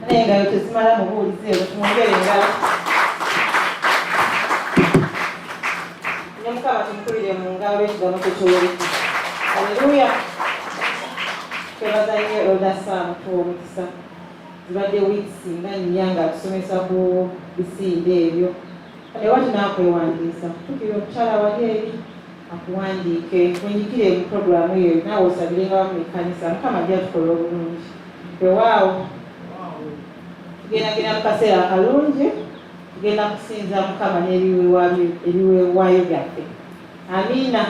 Engalo tezimala mubuulizi ezo tumwongere engalo. Mukama tumukulire mu ngalo ekigambo kyekyowoleka. Haleluya. Twebaza nnyo Elder Sam tuwomukisa. Zibadde wiiki nga nnya nga tusomesa ku bisinde ebyo. Kale wati naakwewandiisa. Tukira omukyala wali eri akuwandiike wenyikire mu puroguramu eyo naawe osabirenga wamu ekkanisa. Mukama ajja tukola obulungi. Wewaawo tugendagenda mu kaseera akalungi tugenda kusinza Mukama n'ebiweebwayo byaffe. Amiina.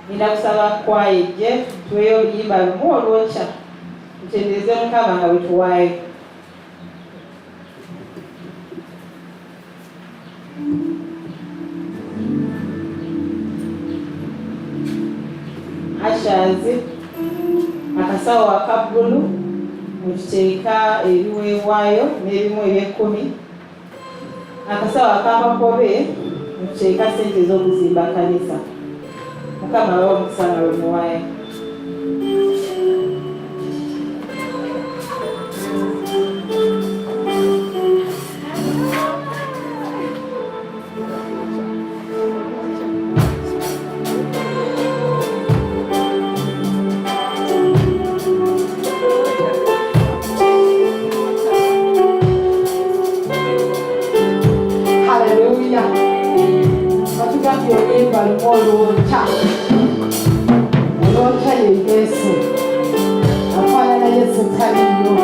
Nina kusaba kwayejje tuweeyo oluyimba lumu olwokya tutendereze Mukama nga bwe tuwaayo. Ashazi akasawo aka bbulu mututeeka ebiweebwayo n'ebimu eby'ekkumi. Akasawo ak'amakobe mututeeka ssente ez'okuzimba kkanisa. Mukama abawe omukisa nga bwe muwaayo. Olwokya ye Yesu afaanana Yesu taliyo.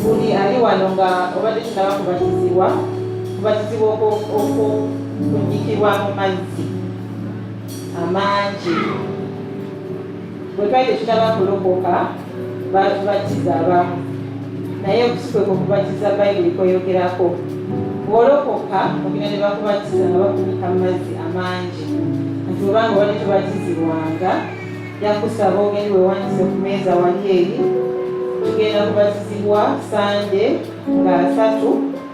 Buli ali wano nga obadde tunaba kubatizibwa okunyikibwa mu mazzi amangi. Bwe twali tetunaba kulokoka batubatiza abamu, naye okusukwe okubatiza Bayibuli kweyogerako. Bw'olokoka ogenda ne bakubatiza nga bakunyika mu mazzi amangi. Kati obanga obadde tubatizibwanga yakusaba ogende wewanise ku meeza wali eri. Tugenda kubatizibwa Sande nga 3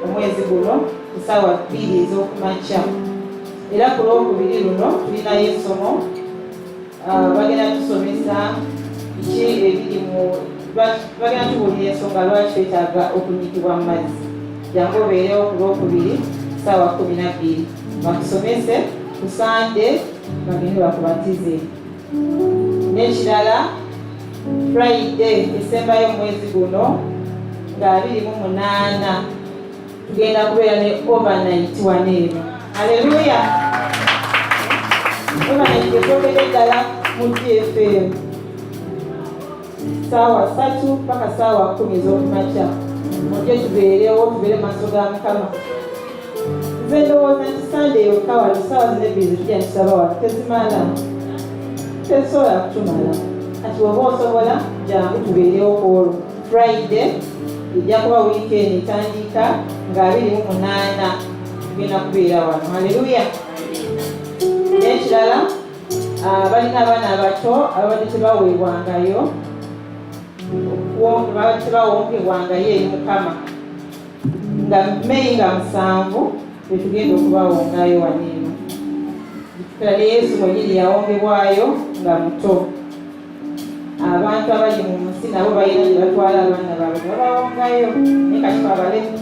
omwezi guno ku ssaawa 2 ez'okumakya. Era ku Lwokubiri luno tulinayo essomo bagenda tusomesa biki ebiri mu bagenda tubuulira ensonga lwaki twetaaga okunyikibwa mu mazzi. Jangu obeerewo ku Lwokubiri ssaawa 12 bakusomese, ku Sande bagende bakubatize. N'ekirala Friday esembayo omwezi guno nga 28 tugenda kubeera ne overnight waneeno. Haleluya! Overnight etwogedde ddala mu GFM ssaawa 3 paka ssaawa 10 ez'okumakya. Mujje tubeerewo, tubeere mu maaso ga Mukama. Nze ndowooza nti Sunday yokka wano ssaawa zino ebbiri tujja ntusaba wano tezimala, tezisobola kutumala. Kati bw'oba osobola jangu tubeerewo ku olwo. Friday ejja kuba weekend etandika nga 28 tugenda kubeera wano. Haleluya! N'ekirala balina abaana abato ababadde tebaweebwangayo tebawongebwangayo eri Mukama nga May nga 7 tetugenda okubawongayo waneeno. Tukira ne Yesu mwenyini yawongebwayo nga muto. Abantu abali mu nsi nabo balina gye batwala abaana baabwe babawongayo, naye kati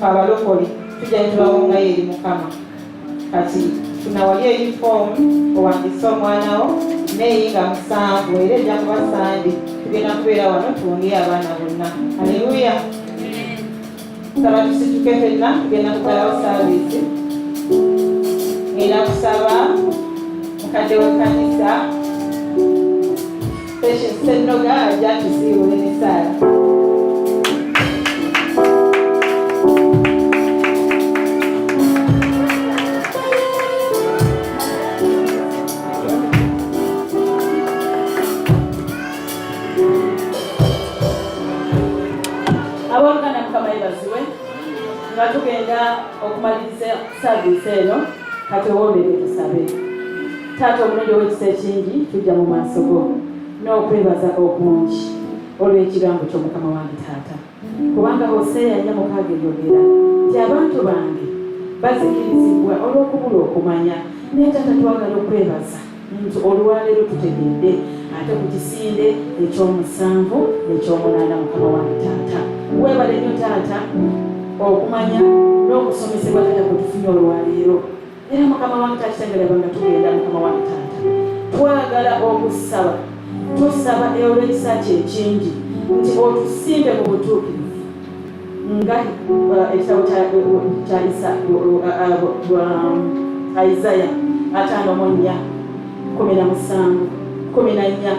abalokole tujja ne tubawongayo eri Mukama. Kati tunawali eri foomu owandise omwana wo May nga 7 era ejja kuba Sande tugenda kubeera wano tuwongere abaana bonna. Haleluya! Saba tusituke ffenna tugenda kugalawo saaviisi era kusaba mukadde w'ekkanisa Patience Ssennoga ajja tusiibule n'essaala. Abooluganda Mukama yebaziwe nga tugenda okumaliriza saaviisi eno. Kati owoomere tusabe. Taata omulungi ow'ekisa ekingi tujja mu maaso go n'okwebaza okungi olw'ekigambo ky'Omukama wange Taata, kubanga Hoseya 4:6 eyogera nti abantu bange bazikirizibwa olw'okubula okumanya. Naye Taata twagala okwebaza nti olwaleero tutegedde ate ku kisinde eky'omusanvu n'eky'omunaana. Mukama wange Taata weebale nnyo Taata okumanya n'okusomesebwa Taata kwe tufunye olwaleero. Era Mukama wange Taata kitangala banga tugenda Mukama wange Taata twagala okusaba, tusaba olw'ekisa kye ekingi nti otusimbe mu butuukirivu nga ekitabo kya Isaya 5:17-14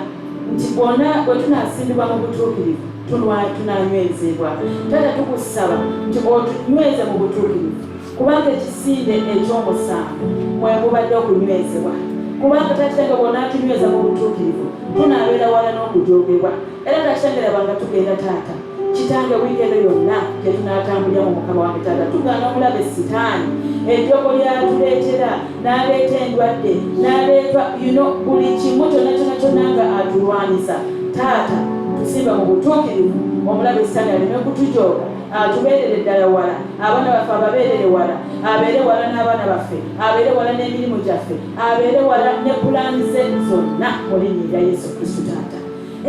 nti bwonna bwe tunaasimbibwa mu butuukirivu tunanywezebwa. Taata tukusaba nti otunyweze mu butuukirivu, kubanga ekisinde eky'omusanvu mwe mubadde okunywezebwa. Kubanga Taata nga bw'onaatunyweza mu butuukirivu tunaabeera wala n'okujoogebwa. Era Taata banga tugenda Taata Kitange wiikendi yonna gye tunaatambulira mu Mukama wange Taata tugaana omulabe Sitaani ejjogo lyatuleetera n'aleeta endwadde n'aleeta buli kimu kyonna nga atulwanyisa. Taata tusimba mu butuukirivu omulabe Sitaani aleme kutujooga, atubeerere ddala wala, abaana baffe ababeerere wala, abeere wala n'abaana baffe, abeere wala n'emirimu gyaffe, abeere wala ne pulaani ze zonna mu linnya erya Yesu Kristo Taata.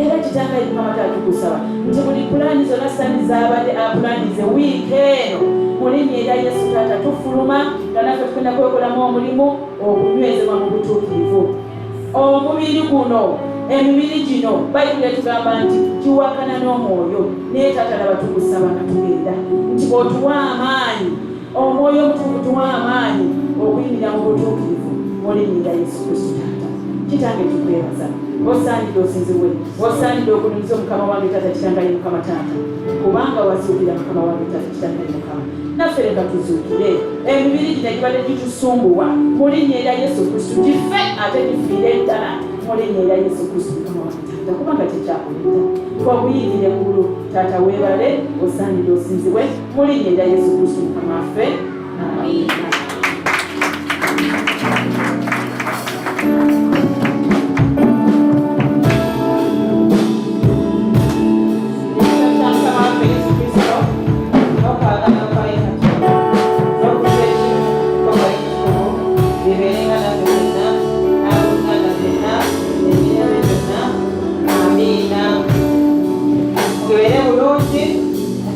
Era Kitange Mukama Taata tukusaba nti buli pulaani zonna Sitaani zaabadde apulaanize wiiki eno mu linnya erya Yesu Taata tufuluma nga naffe tugenda kwekolamu omulimu okunywezebwa mu butuukirivu. Omubiri guno, emibiri gino Bayibuli etugamba nti giwakana n'omwoyo. Naye Taata laba tukusaba nga tugenda nti otuwa amaanyi, omwoyo omutuufu tuwa amaanyi okuyimirira mu butuukirivu mu linnya erya Yesu Kristo Taata. Kitange tukwebaza, osaanidde osinzibwe, osaanidde okunyumiza Omukama wange Taata Kitange ye Mukama Taata, kubanga wazuukira Mukama wange Taata Kitange ye Mukama. Naffe leka tuzuukire emibiri gino egibadde gitusumbuwa mu linnya erya Yesu Kristo, gife ate gifiire ddala mu linnya erya Yesu Kristo Mukama wange Taata, kubanga tekyakuleta twabuyirire eggulu. Taata weebale, osaanidde osinzibwe mu linnya erya Yesu Kristo Mukama waffe. Amiina.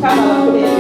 Mukama abakulembere